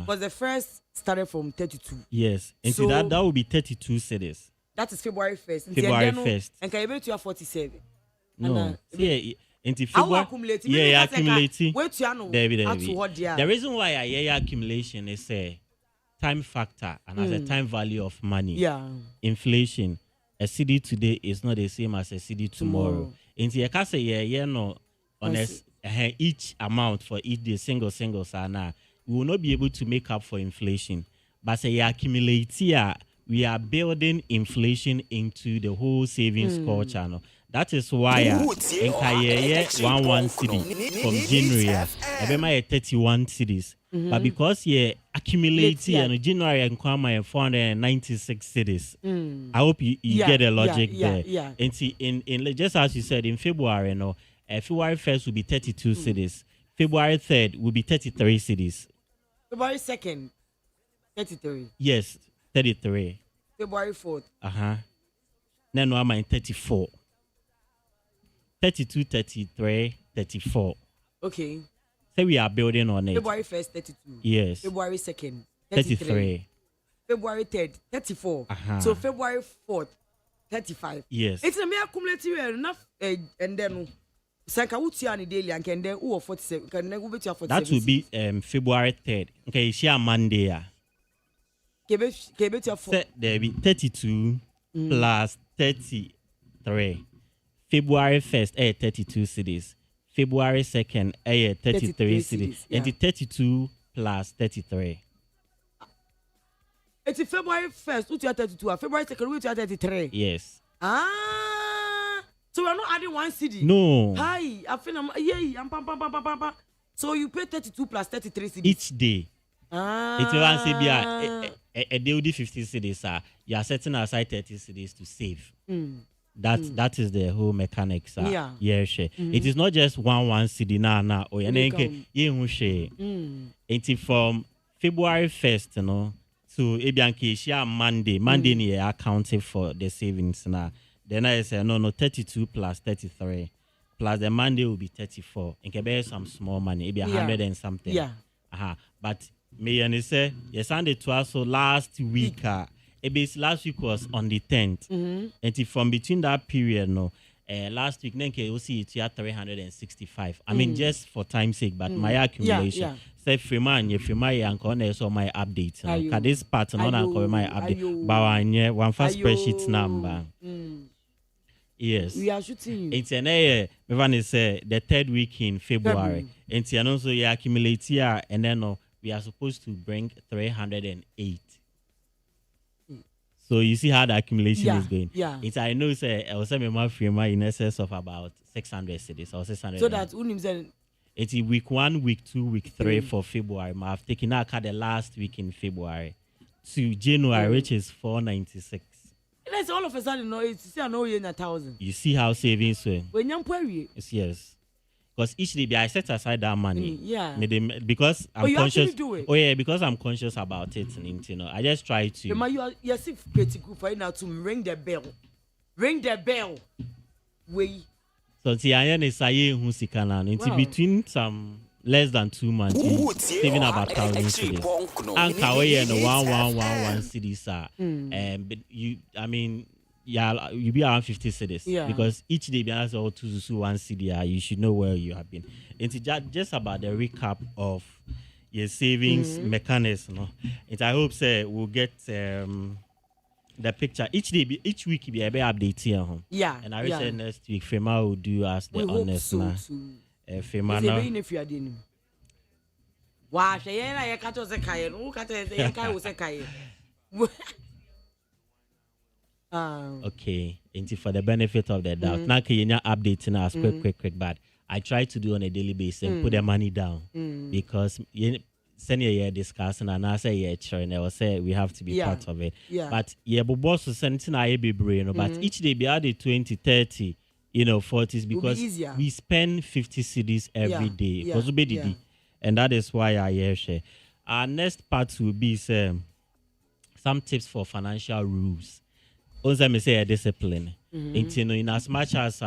Because the first started from 32. Yes. And so that will be 32 CDs. That is February 1st. February 1st. And can you bet you have 47? No. Into accumulate. Yeah, accumulate. The reason why I hear accumulation is a time factor and as a time value of money. Yeah. Inflation. A CD today is not the same as a CD tomorrow. Into your case, on each amount for each day, single now, we will not be able to make up for inflation. But say accumulate here, we are building inflation into the whole savings culture. No? That is why in Kayeye 11 city from January, Ebema 31 cities. But because accumulate and January and Kwama 496 cities. I hope you get the logic there. Yeah. And see, in just as you said, in February, February 1st will be 32 cities. February 3rd will be 33 cities. February 2nd, 33. Yes, 33. February 4th. Then I'm in 34. 32, 33, 34. Okay. So we are building on it. February 1st, 32. Yes. February 2nd, 33. February 3rd, 34. So February 4th, 35. Yes. It's a mere cumulative enough, and then Sanka Utiani daily and can then 47. Can then go to 47. That will be February 3rd. Okay, it's here Monday. There be 32 plus 33. February 1st, 32 cities. February 2nd, 33 cities. And the 32 plus 33. It's February 1st, which are 32. February 2nd, which are 33. Yes. So we're not adding one city. No. Hi, I feel I'm So you pay 32 plus 33 cities each day. It's around say a day with 50 cities. You are setting aside 30 cities to save. That is the whole mechanics. Yeah, share. It is not just one city na or share. It's from February 1st, to Ebianki Monday ni accounted for the savings now. Then I say no 32 plus 33 plus the Monday will be 34. And can be some small money, maybe 100 and something. Yeah. But me say yes, Sunday to us so last week. Last week was on the 10th. And from between that period, last week, you see it's 365. I mean, just for time's sake, but my accumulation. Say, Frima, and corner so my update. Because this part, not my update. But one first spreadsheet number. Yes. We are shooting you. It's an everyone say the 3rd week in February. And also, you accumulate here, and then we are supposed to bring 308. So you see how the accumulation is going. Yeah. It's I know say I was saying my firm in excess of about 600 cities or 600. So that it's week 1, week 2, week 3 for February. I've taken out the last week in February to January, which is 496. Let's all of a sudden it's still no in 1,000. You see how savings were. When you're yes. Because each day I set aside that money. Yeah. Because I'm conscious. Do it. Oh yeah, because I'm conscious about it. I just try to. You're pretty good for it now to ring the bell. Ring the bell. Wait. So Tiayan is saying who's sick between some less than 2 months, saving about 1,000 cities. And Kawaii and 1111 cities are. But you'll be around 50 cities. Yeah. Because each day, be all to one city, you should know where you have been. It's just about the recap of your savings mechanism. And I hope we'll get the picture each week. Be a bit update here. Yeah. And I will say next week, FEMA will do us the honest. FEMA if you are doing. Wow, I can't say Kayen. Who can't say Kayen? Okay, and for the benefit of the doubt, now can you updating us quick, but I try to do on a daily basis and put the money down because senior year discussing and I say and I will say we have to be part of it. Yeah. But but boss was sending I be brain, but each day be added 20, 30, 40s because we spend 50 cedis every day. Yeah. And that is why I share. Our next part will be some tips for financial rules. Also, me say a discipline. In as much as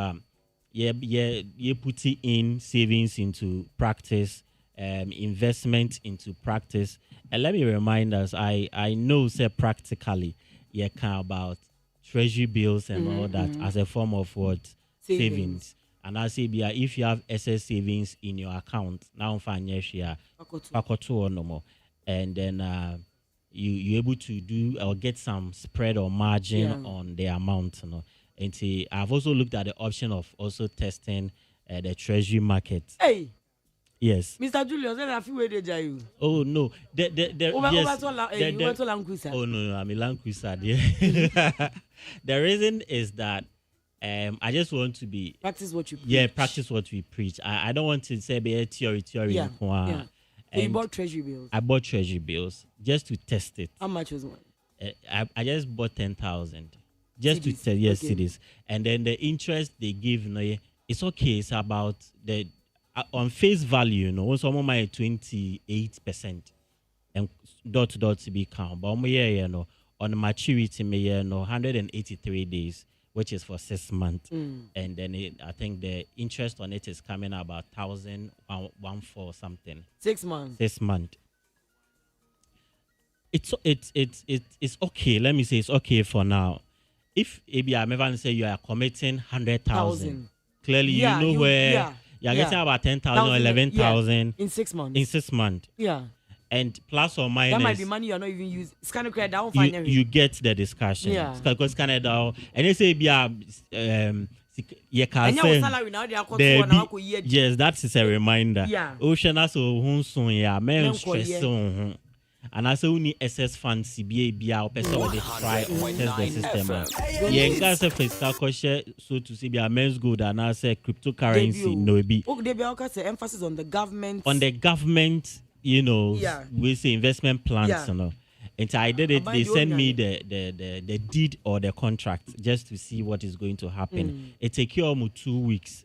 you put in savings into practice, investment into practice. And let me remind us, I know say practically you can about treasury bills and all that as a form of what savings. And I say if you have excess savings in your account, now financial no more, and then you able to do or get some spread or margin on the amount. And I've also looked at the option of also testing the treasury market. Hey. Yes. Mr. Julius, I feel where they you. Oh no. Oh no, I'm a land cruiser. The reason is that I just want to be practice what you preach. Yeah, practice what we preach. I don't want to say be theory. So you bought treasury bills? I bought treasury bills just to test it. How much was one? I just bought 10,000 just to test, yes, cities. And then the interest they give, it's okay. It's about the on face value, also my 28%. And dot to be count. But on maturity, 183 days, which is for 6 months. And then I think the interest on it is coming about 1,014 something. 6 months. 6 months. It's okay. Let me say it's okay for now. If I'm ever say you are committing 100,000, clearly you know where you're getting about 10,000 or 11,000 in 6 months. In 6 months. Yeah. And plus or minus, that might be money you're not even using. It's kind of credit down. You get the discussion. Yeah. Because kind of down. And they say you can say yes, that is a reminder. Yeah. Ocean also hunsun ya men stress on. And I say we need excess funds CBA or person where they try to test the system. Yeah, in case of fiscal caution, so to say be men's good and I say cryptocurrency no be. They be also emphasis on the government. On the government. We say investment plans, And I did it. They sent me the deed or the contract just to see what is going to happen. It take you almost 2 weeks.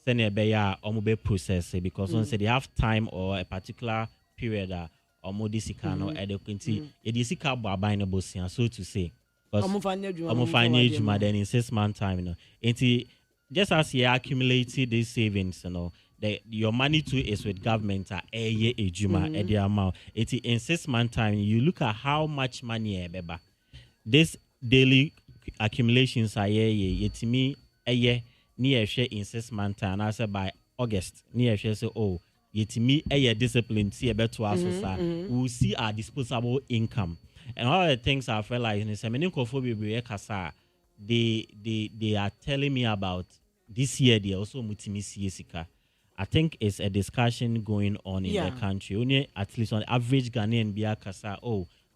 Send a beya almost process because once they have time or a particular period or more disicano at the quinty, it is a cab buying a bossian, so to say. I'm finding then in 6 months time, And just as you accumulated these savings, your money too is with government at a year at the amount. It in 6 months time, you look at how much money this daily accumulations are to me a year near share in 6 months time. And I said by August near share say to me a year discipline see a better we will see our disposable income and all the things I feel like in they are telling me about this year. They also mutimi. I think it's a discussion going on in the country. Only at least on average Ghanaian be kasa,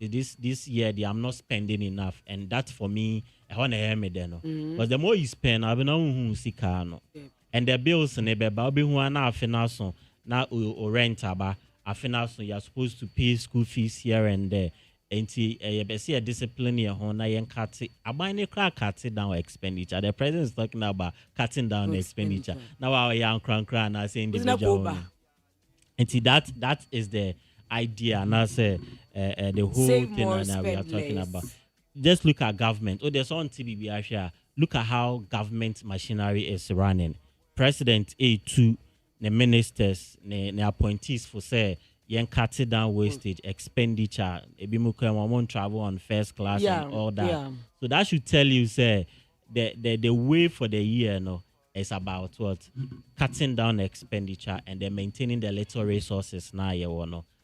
this year I'm not spending enough, and that for me I want to hear me then. But the more you spend, I will know who and the bills and the baby who are now financial now or rent about you're supposed to pay school fees here and there. And you see a discipline here on I cut cutting down expenditure. The president is talking about cutting down expenditure. Now our young cran are saying individual. And see that is the idea, and I say the whole Save thing more, that we are spend talking less. about. Just look at government. There's on TBB here. Look at how government machinery is running. President A2, the ministers, the appointees for say. Yen cutting down wastage, expenditure, won't travel on first class and all that. Yeah. So that should tell you, say, the way for the year is about what? Cutting down expenditure and then maintaining the little resources now.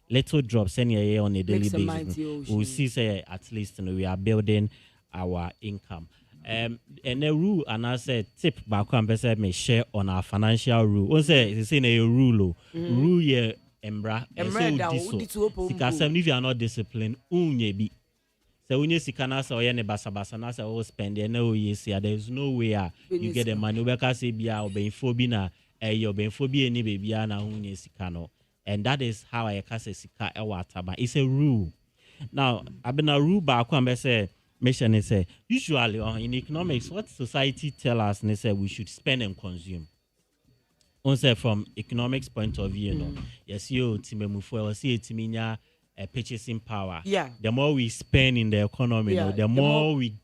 Little drops any on a daily basis. We'll see, say, at least we are building our income. And the rule, and I said, tip back one person may share on our financial rule. What say? It's in a rule. Rule here. Embra if you are not disciplined, be. So when you see kana say oye ne basa na say o spend there no yes there's no way you get the money because say bia obenfo na obenfo bi eni baby na hunye sika no, and that is how I can say sika e wataba. It's a rule. Now abena rule ba ko am say mention say usually in economics what society tell us they say we should spend and consume. Also from economics point of view, yes, you see purchasing power. Yeah. The more we spend in the economy, the more we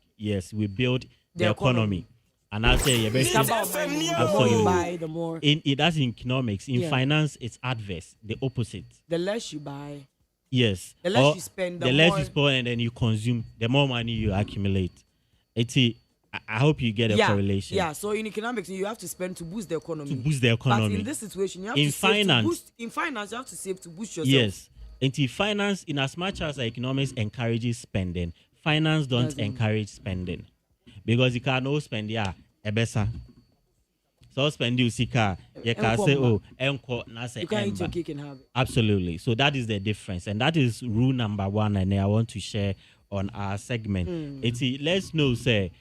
build the economy. And I say the more you buy, the more that's in economics. In finance, it's adverse, the opposite. The less you buy, yes. The less you spend, the less you spend and then you consume, the more money you accumulate. I hope you get a correlation. Yeah, so in economics, you have to spend to boost the economy. But in this situation, you have to save to boost. In finance, you have to save to boost yourself. Yes. And finance, in as much as economics encourages spending, finance don't encourage spending. Because you cannot spend, ebesa. So spend you sika, you can say, enko, you can't eat your cake and have it. Absolutely. So that is the difference. And that is rule number 1, and I want to share on our segment. Let's know, say,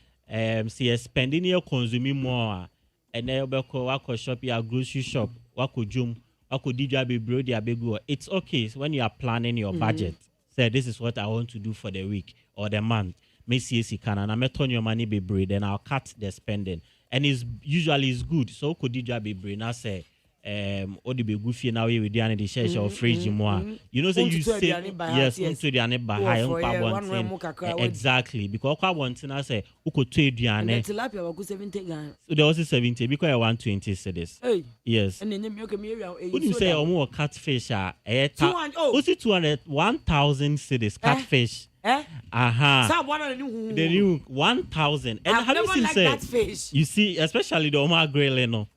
see spending your consuming more and then wako shop your grocery shop wako jum It's okay when you are planning your budget. Say this is what I want to do for the week or the month. And I'm turn your money be bread, then I'll cut the spending. And it's usually is good. So could you be bread? Now say odi be goofy now with the the share or fridge more. You know say you say yes to the ane bahai exactly because kwa one thing I say uko to the tilapia wa 70 Ghana. So there was 70 because 120 cedis. Hey. Yes. And then you make me Would you say more catfish are 200 1,000 cedis catfish. So the new 1,000. And have you seen catfish? You see, especially the Omar Grey, no.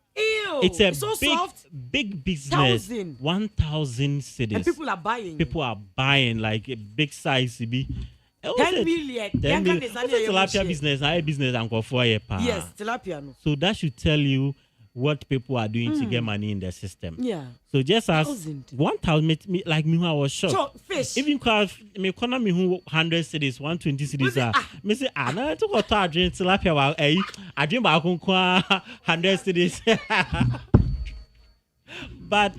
It's a so big, soft. Big business. 1,000 cedis. And people are buying. People are buying like a big size. 10 million. 10 million. Tilapia business. I business and go for Yes, tilapia. No. So that should tell you what people are doing to get money in the system. Yeah. So just as 1,000, like me, I was shocked. So fish. Even because me economy 100 cities, 120 cities me say na to go to drink tilapia wa I drink ba kun 100 cities. But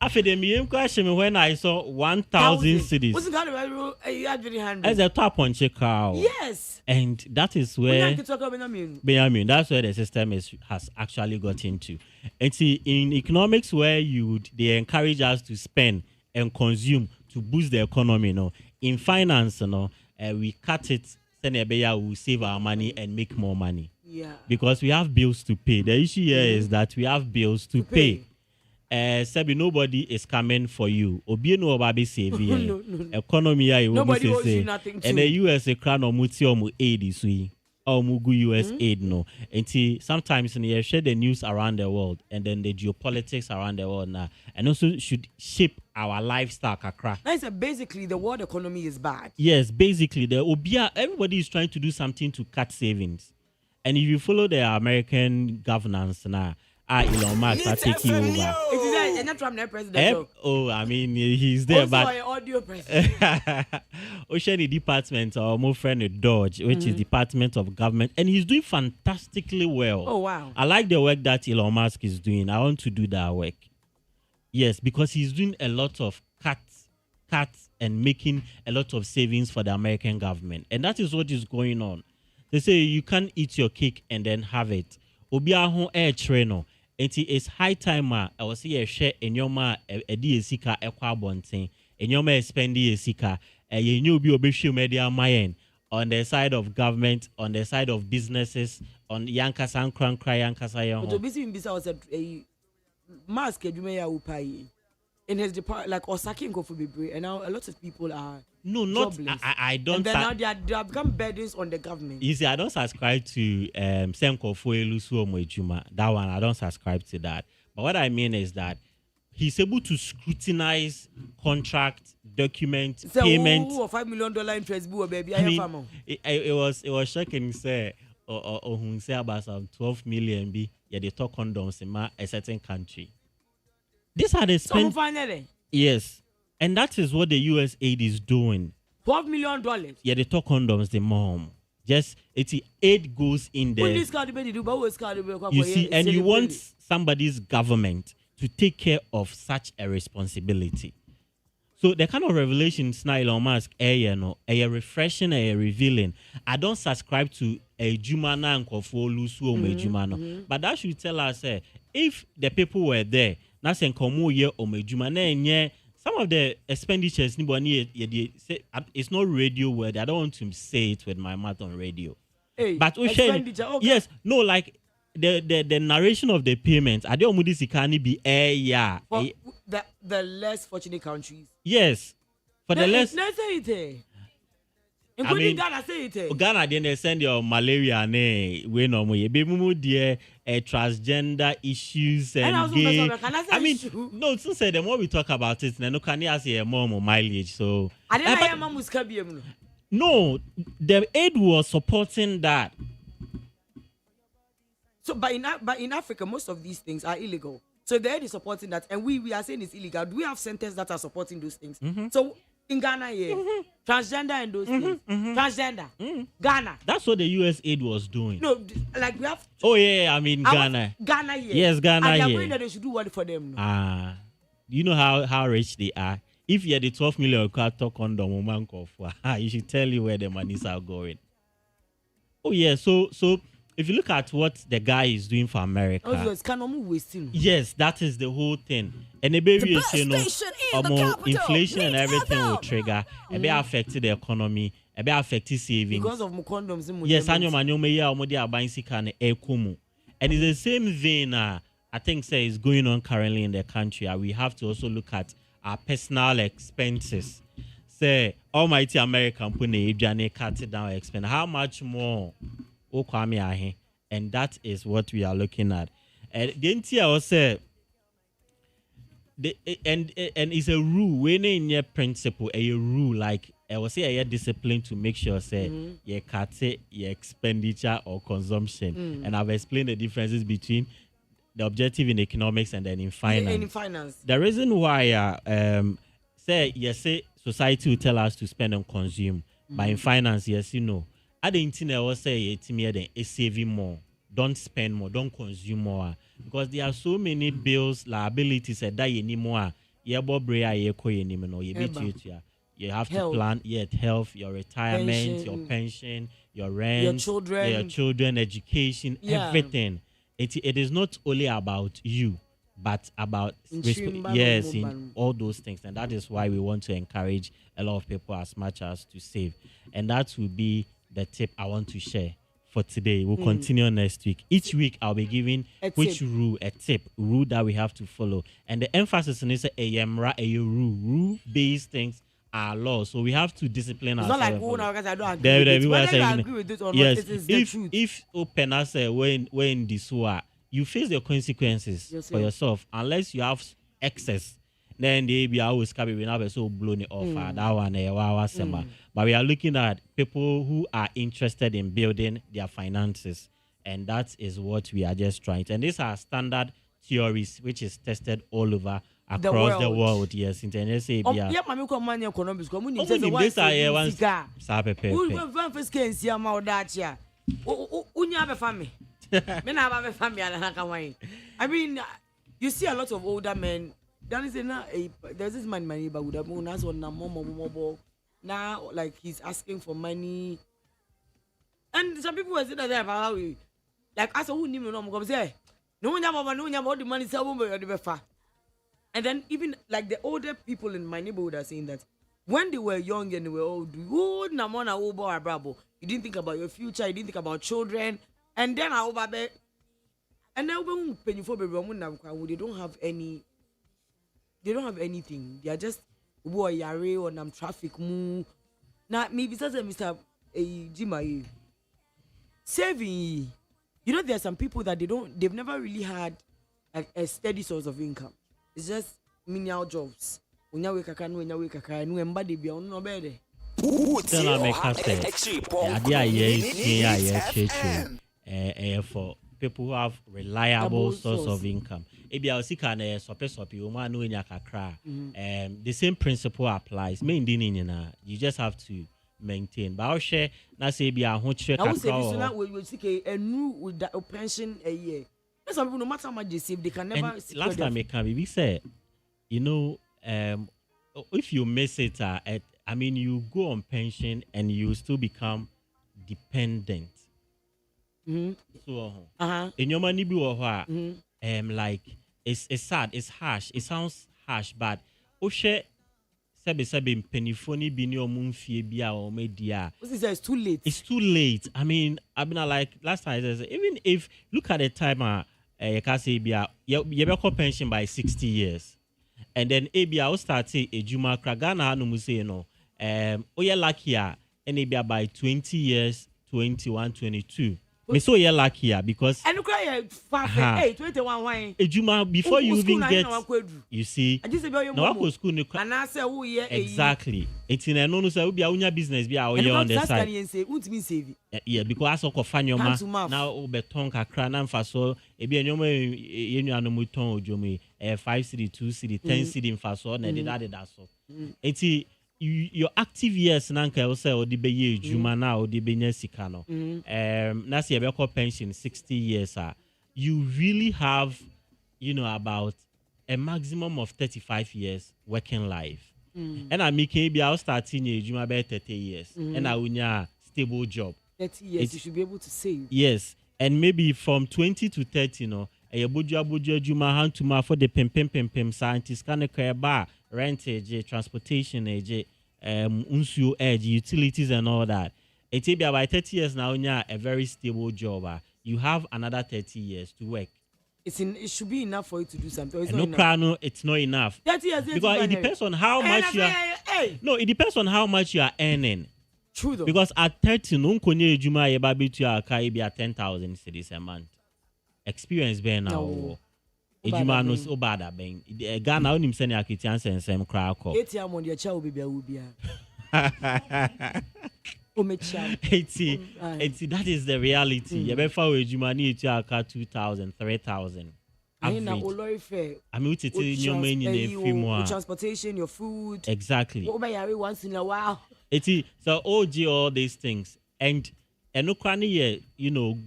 after the me question when I saw 1,000 cities. What's the as a top on Chicago. Yes. And that is where Benjamin, that's where the system has actually got into. And see, in economics where they encourage us to spend and consume to boost the economy, you know. In finance, you know, we cut it, we save our money and make more money. Yeah. Because we have bills to pay. The issue here is that we have bills to pay. Sabi nobody is coming for you. Obi no obabe saving. No. Economy I nobody owes you nothing too. And the US crown or muti or aid is we. Or mugu US aid no. And see sometimes you share the news around the world and then the geopolitics around the world now. And also should shape our lifestyle kakra. That's basically the world economy is bad. Yes, basically the obia everybody is trying to do something to cut savings. And if you follow the American governance now, Elon Musk are taking over. Is that Trump president? I mean, he's there, also but an audio president. Ocean department or more friend Dodge, which is Department of Government, and he's doing fantastically well. Oh wow! I like the work that Elon Musk is doing. I want to do that work. Yes, because he's doing a lot of cuts, and making a lot of savings for the American government, and that is what is going on. They say you can't eat your cake and then have it. Obiaho air trainer. It's high time. I was here share in your ma a DSika equa bonting. In your ma spendi sika. You knew be obeshu media mayen on the side of government, on the side of businesses, on Yankasan cry Yankasa. But busy in Bisa was a mask in his department, like Osaki and Kofubibre, and now a lot of people are jobless. I don't. And then now they have become burdens on the government. You see, I don't subscribe to Semko Fuelusu Omejuma. That one, I don't subscribe to that. But what I mean is that he's able to scrutinize contract, document, payment. Or $5 million interest, baby. I mean, it was shocking. Say, say about some 12 million be they talk condoms in a certain country. These are the spend. Yes, and that is what the US aid is doing. $12 million. Yeah, they talk condoms the mom. Just aid goes in there. You see, and you want somebody's government to take care of such a responsibility. So the kind of revelations now Elon Musk a refreshing, a revealing. I don't subscribe to a Jumana and Kofolusu Jumano, but that should tell us if the people were there. Some of the expenditures it's not radio word. I don't want to say it with my mouth on radio. Hey, but expenditure, okay. Yes, no, like the narration of the payments. I don't want this can be the less fortunate countries. Yes, for the less. Including Ghana, say it. Ghana, then they send your malaria, we no more. Baby, dear, transgender issues and gay. I mean, no, since the more we talk about it, no can you say more mileage? So no, the aid was supporting that. So, but in Africa, most of these things are illegal. So the aid is supporting that, and we are saying it's illegal. Do we have centers that are supporting those things? So In Ghana, yeah. Transgender in those things. Transgender. Ghana. That's what the US aid was doing. No, like we have. Oh yeah, I mean Ghana. Ghana, yeah. Yes, Ghana, and yeah. they're that they should do what for them. No? You know how rich they are. If you're the 12 million car talk on the woman you should tell you where the monies are going. Oh yeah, so if you look at what the guy is doing for America, yes, that is the whole thing. And the baby is, inflation and everything will trigger. It be affected the economy. It be affected savings because of condoms. Yes, and it's the same vein. I think is going on currently in the country. We have to also look at our personal expenses. Say, almighty American cut it down expense. How much more? And that is what we are looking at. And the also and it's a rule. When in your principle, a rule like I will say a discipline to make sure you cut your expenditure or consumption. And I've explained the differences between the objective in economics and then in finance. In finance. The reason why say society will tell us to spend and consume, but in finance, yes, I didn't think I was say saving more. Don't spend more, don't consume more. Because there are so many bills, liabilities that anymore. You have to plan health, your retirement, your pension, your rent, your children, education, everything. It is not only about you, but about in all those things. And that is why we want to encourage a lot of people as much as to save. And that will be the tip I want to share for today. We'll continue next week. Each week I'll be giving a rule that we have to follow. And the emphasis on is rule-based things are law. So we have to discipline ourselves. It's not like I don't agree with it. Whether you agree with it or not, it is the truth. If open us when this war, you face the consequences for yourself unless you have excess. Then they be always carry we never so blown it off that one but we are looking at people who are interested in building their finances, and that is what we are just trying to. And these are standard theories which is tested all over across the world. Yes, internet say yeah, mami ko man economics ko mu ni say the one sa pepe. Who first can see am out that ya. Unya be family. Me na ba be family na kan wan. I mean, you see a lot of older men. There's this man, my neighbor would have known as on mobile. Now, like he's asking for money, and some people will say that they're like, as a who knew no say, no one all the money, and then even like the older people in my neighborhood are saying that when they were young and they were old, you didn't think about your future, you didn't think about children, and then and now when they don't have any. They don't have anything. They are just yare or traffic move. Now maybe says Mr. Jima saving. There are some people that they've never really had a steady source of income. It's just menial jobs. When you wake for people who have reliable source of income. The same principle applies. You just have to maintain. But I'll share now say be a pension a year. Some people no matter how much they save, they can never. Last time we said, if you miss it, you go on pension and you still become dependent. So in your money be like it's sad, it's harsh, it sounds harsh, but sebe penifoni bi ni omunfie bia o media. It's too late. It's too late. I've been like last time I said, even if look at the time you can say bia you be pension by 60 years. And then bia will start a juma kragana no mu say no oye lucky and bia by 20 years, 21, 22. Me so you're lucky because and cry 21 wine. Ejuma before you even get you see. No I school and I say who here exactly. It's in a no say we be a business be on the side. Yeah, because I fan your man now beton kakra na mfa so e be enyoma yenu anomu ton ojomi 5 cedi 2 cedi 10 cedi mfa so na de that so. Enti your active years nanka will say odi be ye juma na odi be nya sika no. Na say be call pension 60 years you really have about a maximum of 35 years working life. And I make maybe I'll start in a juma be 30 years and I will a stable job. 30 years you should be able to save. Yes, and maybe from 20 to 30 a budget juma hand to ma for the pem scientists can bar rentage, transportation, unsu edge, utilities and all that. It will be about 30 years now, a very stable job. You have another 30 years to work. It should be enough for you to do something. It's no, it's not enough. 30 years, because it depends on how much you are. No, it depends on how much you are earning. True though. Because at 30, no konye juma yeba bitu ya kai be at 10,000 cedis a month. Experience be now. Ejuma no so bad ben. Ghana onim se ne akitian sensem kra ko. ATM on your child will be a ubia. That is the reality. You better ejuma ni etu aka 2,000, 3,000. I mean, your transportation, your food. Exactly. Once in a while. So all these things and no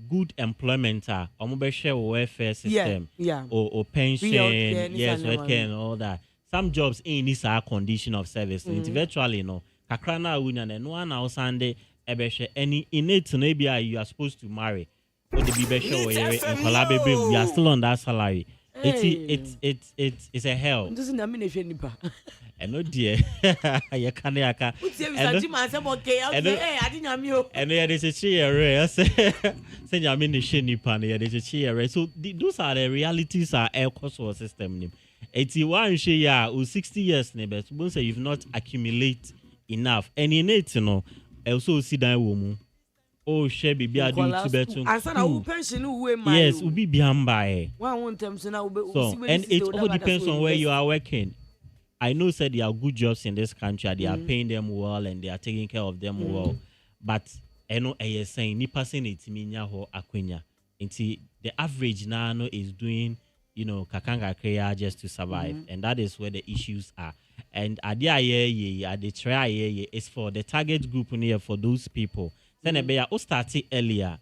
good employment welfare system or pension, and all that. Some jobs in this condition of service. It's virtually kakrana union and one house Sunday any innate maybe you are supposed to marry. Or the and we are still on that salary. It's a hell. And no dear, you can't. And there's a chair. Say, I mean, the shiny pan. There's a chair. So those are the realities. Our air cost system. 81 share 60 years. Neighbors, once you've not accumulate enough, and in it, also see that woman. Oh, Shabby, be a do to better. Yes, will be behind by. And it all depends on where you are working. I know said there are good jobs in this country, they are paying them well and they are taking care of them well. But I know I saying ni person it minya ho akwenya. Until the average now is doing, kakanga kaya just to survive. And that is where the issues are. And at the try is for the target group here for those people. Then I started earlier.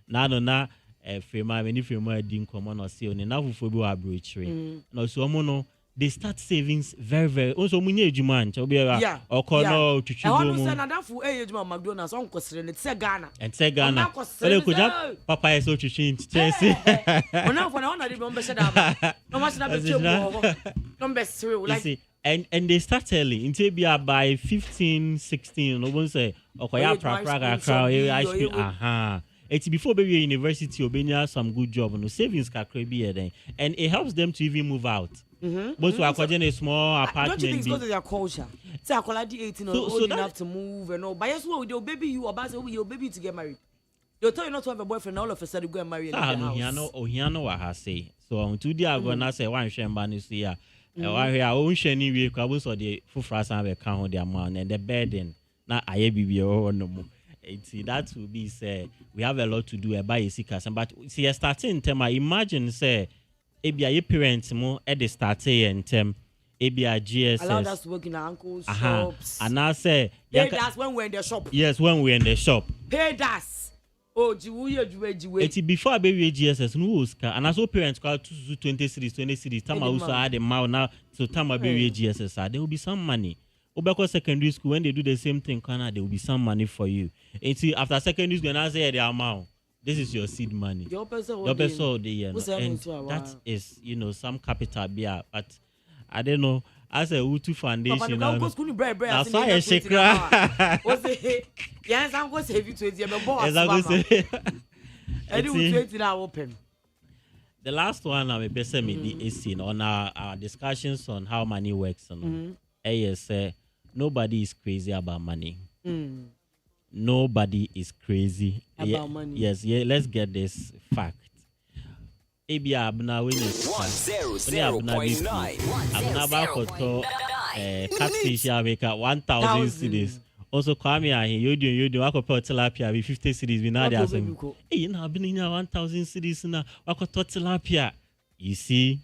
Now na frema many frema didn't come on or see on enough for be arbitrary. No so mono they start savings very also munye ejuma nche obi or kono tuchugo mu. I want for ejuma McDonald's on kwesere ne tse Ghana. And tse Ghana. Ele kuja papa eso chuchin Chelsea. Ona for na ona dey be da. No much na be chebo. No be serious like And they start early until be by 15, 16. No one say, "Okay, ice cream." It's before baby university, Obenya some good job. No savings can be then, and it helps them to even move out. But so a small apartment. Don't you think it's because of their culture? Say, I 18 or old enough to move and all. But yes, with your baby, you about to your baby to get married. They'll tell you not to have a boyfriend. All of a sudden, go and marry. No, what I say. So on today, I'm gonna say one shame here. I own shiny we cabos or the full fras and account their man and the burden. Now I be no more. That will be say we have a lot to do about seekers. But see, a starting term, I imagine say a parents more at the starting and term. GSS. Allow us to work in our uncle's shops. And I say, that's when we're in the shop. Yes, when we're in the shop. Pay us. Oh, it's before I baby GSS news and as parents call 20 cities. Time also had a mouth now, so time I baby GSS. There will be some money. Obeko secondary school when they do the same thing, there will be some money for you. And see after secondary school, I say the amount. This is your seed money. Your person the year. And that is some capital beer, but I don't know. As a Utu Foundation, that's why I shake. Yes, I'm going to save you 20 open. The last one I'm a person is on our discussions on how money works. Nobody is crazy about money. Nobody is crazy about money. Yes, let's get this fact. Abia abna when is 100.9. Abna ba koto catfish make 1,000 cedis. Also come here you wako pe tilapia with 50 cedis we now there some. Na been in 1,000 cedis na wako tilapia. You see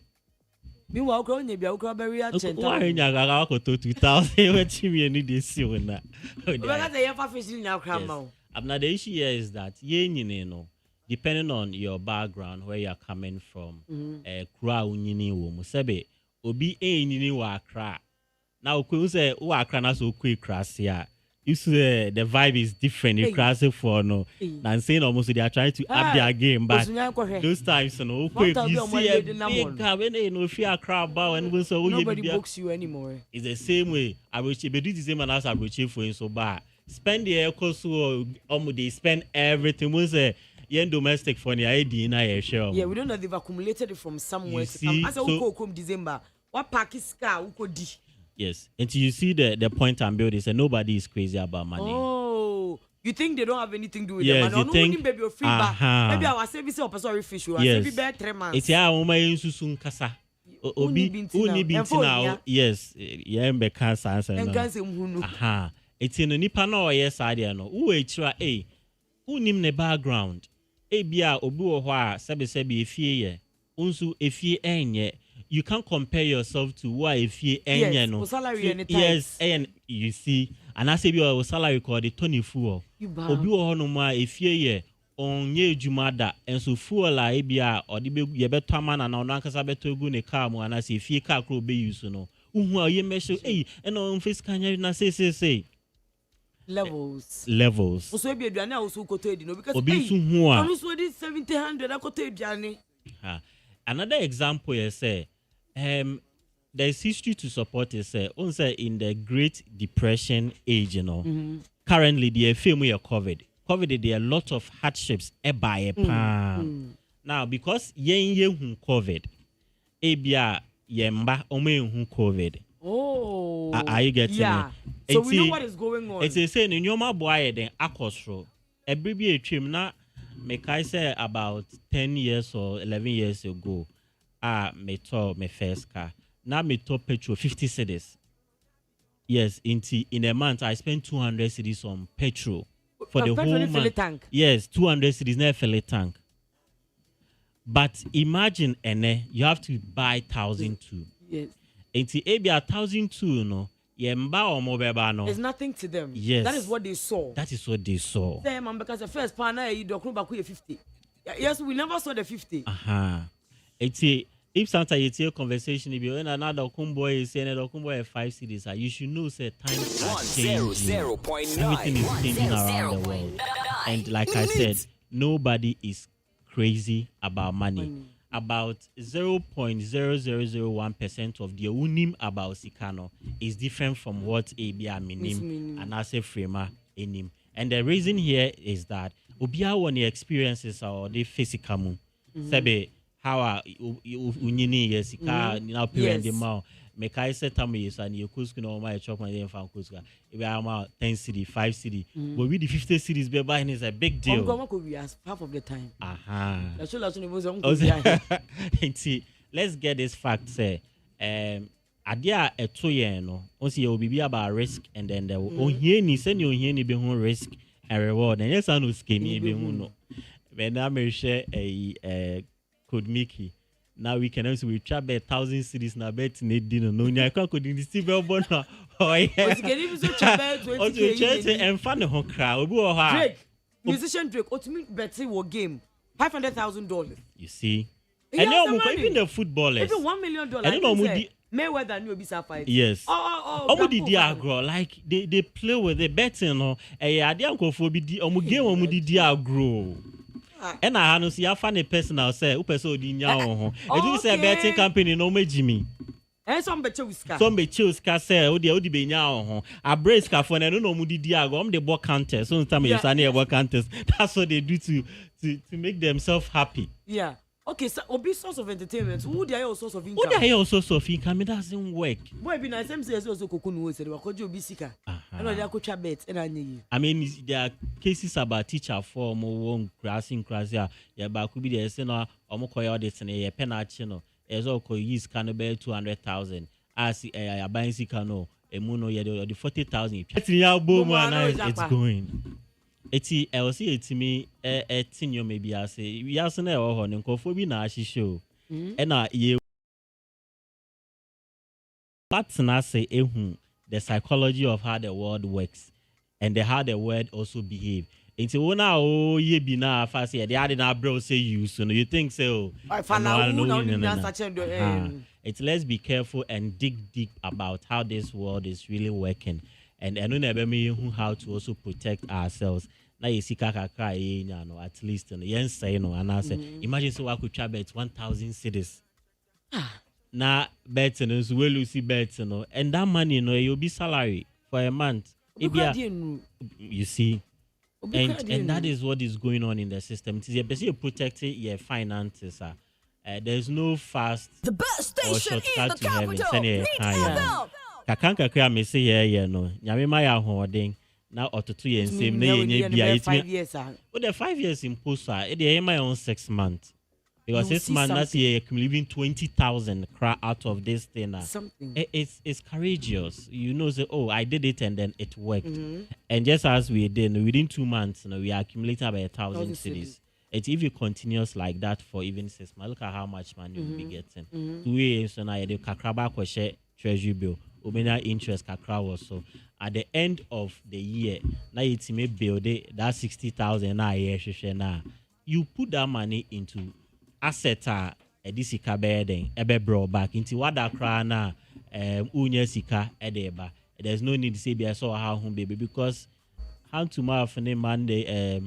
Meanwhile, Crown, you be a very ancient. Why in Yaga to 2000? What you need this soon? Because they have fishing now, Crown. I'm not the issue here is that you know, depending on your background, where you're coming from, crowd you know, Sebe, obi ni wa cra. Now, we say, wa cra na so quick crass here. You see, the vibe is different. You crass for no. And saying almost they are trying to up their game, but those times, you know, quick, you see a big crowd, you know, if you are crowd bow and so nobody books you anymore. It's the same way. I will be the same as I will for in so bad. Spend the air cost so they spend everything. We say, yeah, domestic for the ID in a show. Yeah, we don't know they've accumulated it from somewhere. As a who come December, what pack is car who could. Yes, and you see the point I'm building is that nobody is crazy about money. Oh, you think they don't have anything to do with yes, them? You think maybe you're free back. Maybe our service or sorry fish. Yes, maybe bear 3 months. It's yeah, woman soon kasa. Obi uni binti now. Yes, yeah, be cancer answer. Aha, it's in the nipa no yes idea no. Who etra who nim ne background. Bia obi wo ho a sebe efie ye. Unsu efie enye. You can't compare yourself to what if you no. Yes, and you see, and I say your salary called the 24. Obi wo no ma if ye on ye jumada and so full la ebia or the ye better man and on ankasa beto gu ne car mo and I say if ye car crow be use no. Uhu ye measure and on face can you na say levels. Also be aduane also ko to no because obi su hu a. Also this 70-100 akoto aduane. Another example you say there's history to support it. Also in the Great Depression age, you know. Currently, the film we are COVID, there are a lot of hardships. Now, because yen COVID, ebia yemba ome COVID. Oh, are you getting it? So we know what is going on. It's a saying in your boy then akosro. Every be a trim na make I say about 10 years or 11 years ago. Me first car. Now me top petrol 50 cedis. Yes, in a month I spend 200 cedis on petrol for the whole month. Tank. Yes, 200 cedis never fill a tank. But imagine you have to buy 1,002. Yes. Into maybe 1,002 no. There's nothing to them. Yes. That is what they saw. That is what they saw. Them because the first partner you do 50. Yes, we never saw the 50. If sometimes you take a conversation, if you're another Kumboy is saying that Kumboy 5 cities, you should know that times are changing. Everything is changing around the world. And like I said, nobody is crazy about money. About 0.0001% of the unim about Sikano is different from what ABA minim and I say Frema enim. And the reason here is that Obia when the experiences or the physical Sebe how unyini yes ka now parent the mouth make I set time yes and you could no my chop my fan kuska if I am 10 city 5 city but with the 50 cities be buying is a big deal. Could be as half of the time. Let's get this fact say adia eto yen no on see you be about risk and then the ohie send you ohie ni be ho risk and reward and yes I no skinny be ho no when I may share a code Mickey. Now we can also we trap 1,000 cities na bet need dinner. No, I can't code in the civil bona. Oh yeah. And fun the crowd. Drake, musician Drake, ultimate betting war game, $500,000. You see, and now even the footballers, even $1 million. I don't know. Mayweather knew bisa fight. Yes. Oh, the diagro like they play with the betting. No, I didn't go for the game. The diagro. And I know see a funny personal say who person di nya ho. E do say betting company no Jimmy. And some bet whisker. Some bet whisker say o di be nya ho. A brace ka for na no mu di agro. The ball contest. So time you say na ball contest. That's what they do to make themselves happy. Yeah. Okay, so obi source of entertainment. Who they are source of income? Who they are source of income? It doesn't work. Boy, be nice. Some say also kokunu say they were obi sika. I know they are coach bet and I there are cases about teacher for more grassing class. Yeah, but could be there. Say no, koya audit na ye penalty no. Ezo ko use can be 200,000. As buying sika no. Emuno ye the 40,000. It's going. Eti LC etimi etinyo maybe I say we are na e ho ne nkofo bi na ahihye o e na ye That's not say the psychology of how the world works and how the world also behave. It's one ye be now fast here. The other now bro say you so you think so. It's let's be careful and dig deep about how this world is really working. And never me how to also protect ourselves. Now you see kakaka at least yen say no and I say imagine so I could travel 1,000 cities. Now bets and as well you see bets and that money you'll be salary for a month. You see. And that is what is going on in the system. It is basically protecting your finances. There's no fast the best or station shortcut to heaven. Kakanka kra me say yeah no. Nyame ma ya hoden na ototo yen same na yen bia 5 years. Oh, the 5 years in post it dey my own 6 months. Because 6 months that's year leaving 20,000 out of this thing. Something. It's courageous. You know, say, oh, I did it and then it worked. And just as we did, within 2 months, we accumulated about 1,000 cities. If you continuous like that for even 6 months, look at how much money you'll be getting. 2 years, so now you kakraba kweshe treasury bill. Umena interest kakra was so. At the end of the year, now you may build it, that 60,000 now you put that money into asset edisika beden ebe bro back into what that cry na unye sika edeba. There's no need to say be so how home baby because how to my afternoon Monday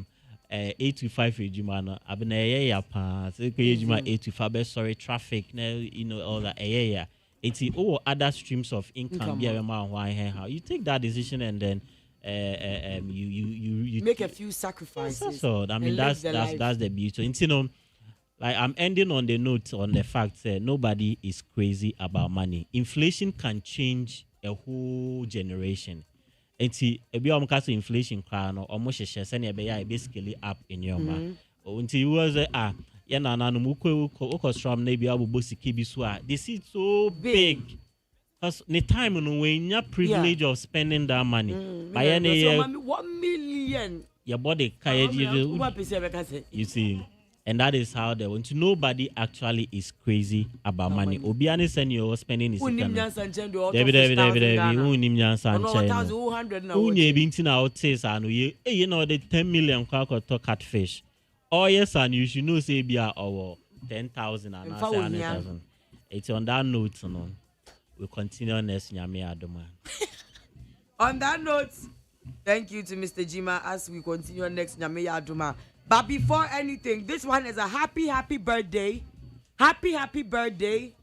8 to 5 ejuma abena ya pa say ejuma 8 to 5 sorry traffic now you know all that it's other streams of income be how you take that decision and then you make a few sacrifices. So I mean that's the beauty. And, you know, like I'm ending on the note on the fact that nobody is crazy about money. Inflation can change a whole generation. And see, if you are inflation crown or almost basically up in your mind. Until you was they see it so big. Because the time when you privilege of spending that money. By any 1 million. Your body you see. And that is how they want to. Nobody actually is crazy about money. Obiani send you spending his David. You know the 10 million catfish. Oh yes, and you should know say be our 10,000 and 100,000. It's on that note, we'll continue next Nyame Adoma. On that note, thank you to Mr. Jima as we continue next Nyame Adoma. But before anything, this one is a happy birthday. Happy birthday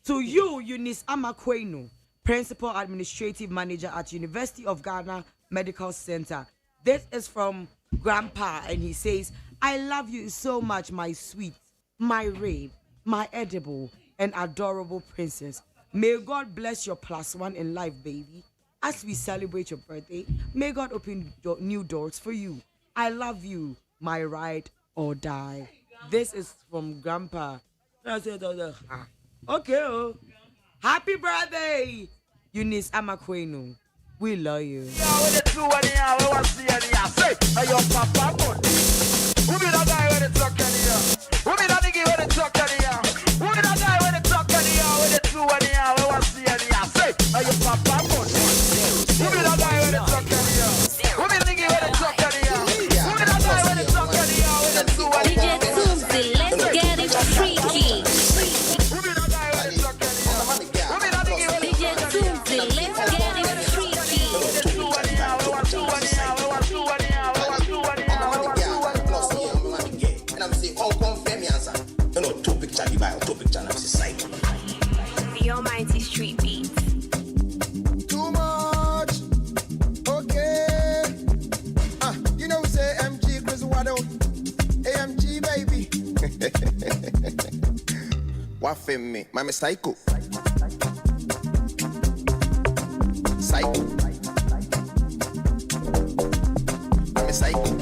to you, Eunice Amakwenu, Principal Administrative Manager at University of Ghana Medical Center. This is from Grandpa, and he says, I love you so much, my sweet, my rave, my edible, and adorable princess. May God bless your +1 in life, baby. As we celebrate your birthday, may God open new doors for you. I love you, my ride or die. This is from Grandpa. Okay. Happy birthday, Eunice Amakwenu. We love you. Your mighty street beats. Too much. Okay. You know we say MG Chris Wado. AMG baby. What for me? Mama psycho. Psycho. Mama psycho.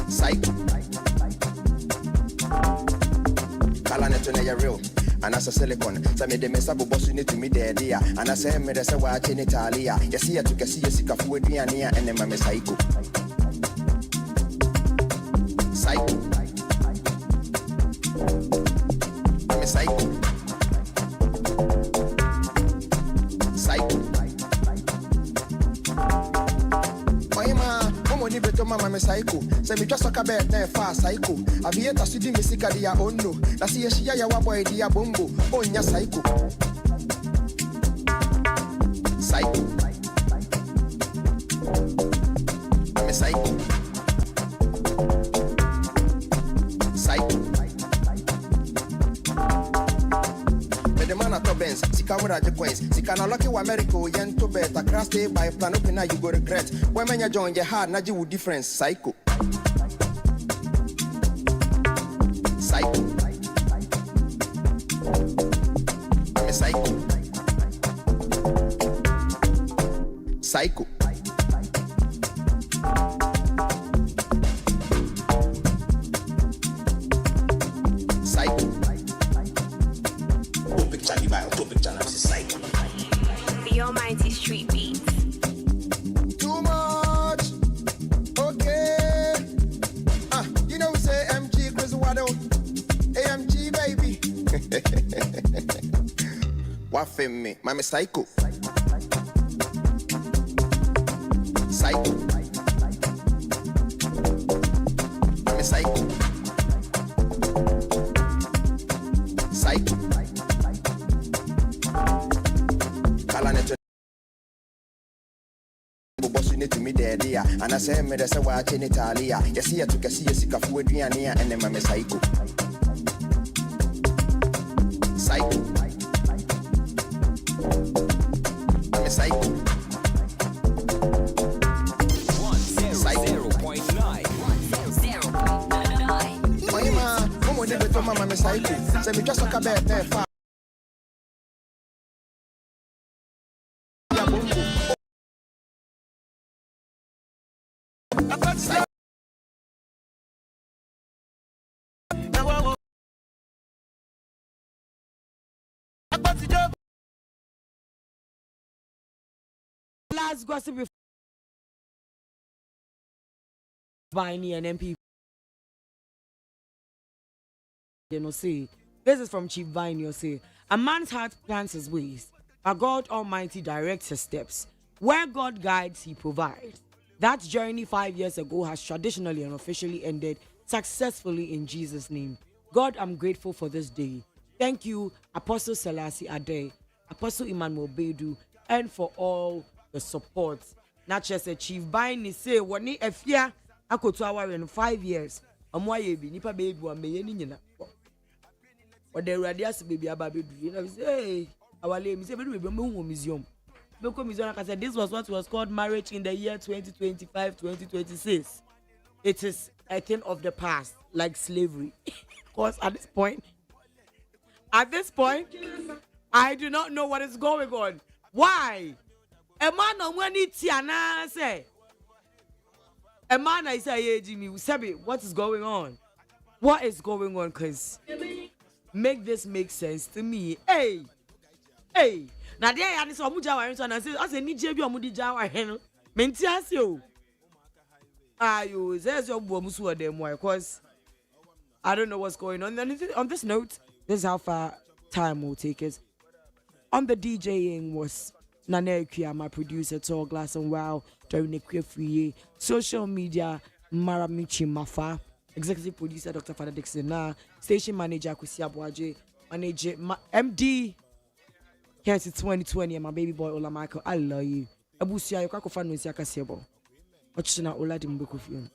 Psycho. Real. And as a silicon, some of them is a boss you need to meet the idea. And I say, me, that's a watch in Italia. You see, I took a see a sick of food near and then my psycho. Psycho. I'm a psycho. mama me psycho. Say me just talk about na fa psycho. Aviator sudi me sika dia onno. Na see she ya wa boy dia bombo. Oh nya psycho. Psycho. I'm a psycho. Psycho. Me the man at top Benz, sika wura je coins. Sika na lucky wa America, yen to better. Crash stay by plan open now you go regret. When men ya join your heart, na ji with difference. Psycho. Psycho. I'm a psycho. Psycho. Psycho. Your mighty street beats. Too much. Okay. You know we say MG Chris Waddle. AMG baby. What for me? Mama psycho. Psycho. I'm a psycho. Psycho. Kalanet. Boss you need to me there, and I say me that's a watch in Italia. You see you took a see a sick of food and then I'm a psycho. Psycho. I'm a psycho. 0.9. Mama, come did the mama me psycho. Say me just talk about there far. Last gossip before Viney and MP. You know, see, this is from Chief Viney. You say, a man's heart plans his ways, but God Almighty directs his steps. Where God guides, He provides. That journey 5 years ago has traditionally and officially ended successfully in Jesus' name. God, I'm grateful for this day. Thank you, Apostle Selassie Ade, Apostle Emmanuel Bedu, and for all the support. Not just a Chief Viney say, when he afia, I could to our in 5 years. Why ye be nipa baby one me or the radius baby about baby. You know, say, our name say, baby, museum. Because I said this was what was called marriage in the year 2025-2026. It is a thing of the past, like slavery. Because at this point, I do not know what is going on. Why? A man on when it's Tiana say. A man I say, hey Jimmy, Sabi, what is going on? What is going on? Cause make this make sense to me. Hey. Now there are some Mujawa and I say, I say, need JB or Mudi Jawa hen. Mentias you. You there's your Bomusu them why, cause I don't know what's going on. And on this note, this is how far time will take us. On the DJing was Nane Kia, my producer, Tall Glass and Wow, during the KO FIE, social media, Maramichi Mafa, executive producer, Dr. Father Dixon, station manager, Kusia Boaje, manager, MD. Here's 2020 and my baby boy Ola Michael. I love you. Abusia, you can't find no Siaka Sebo. What's na Ola Dimbuku film?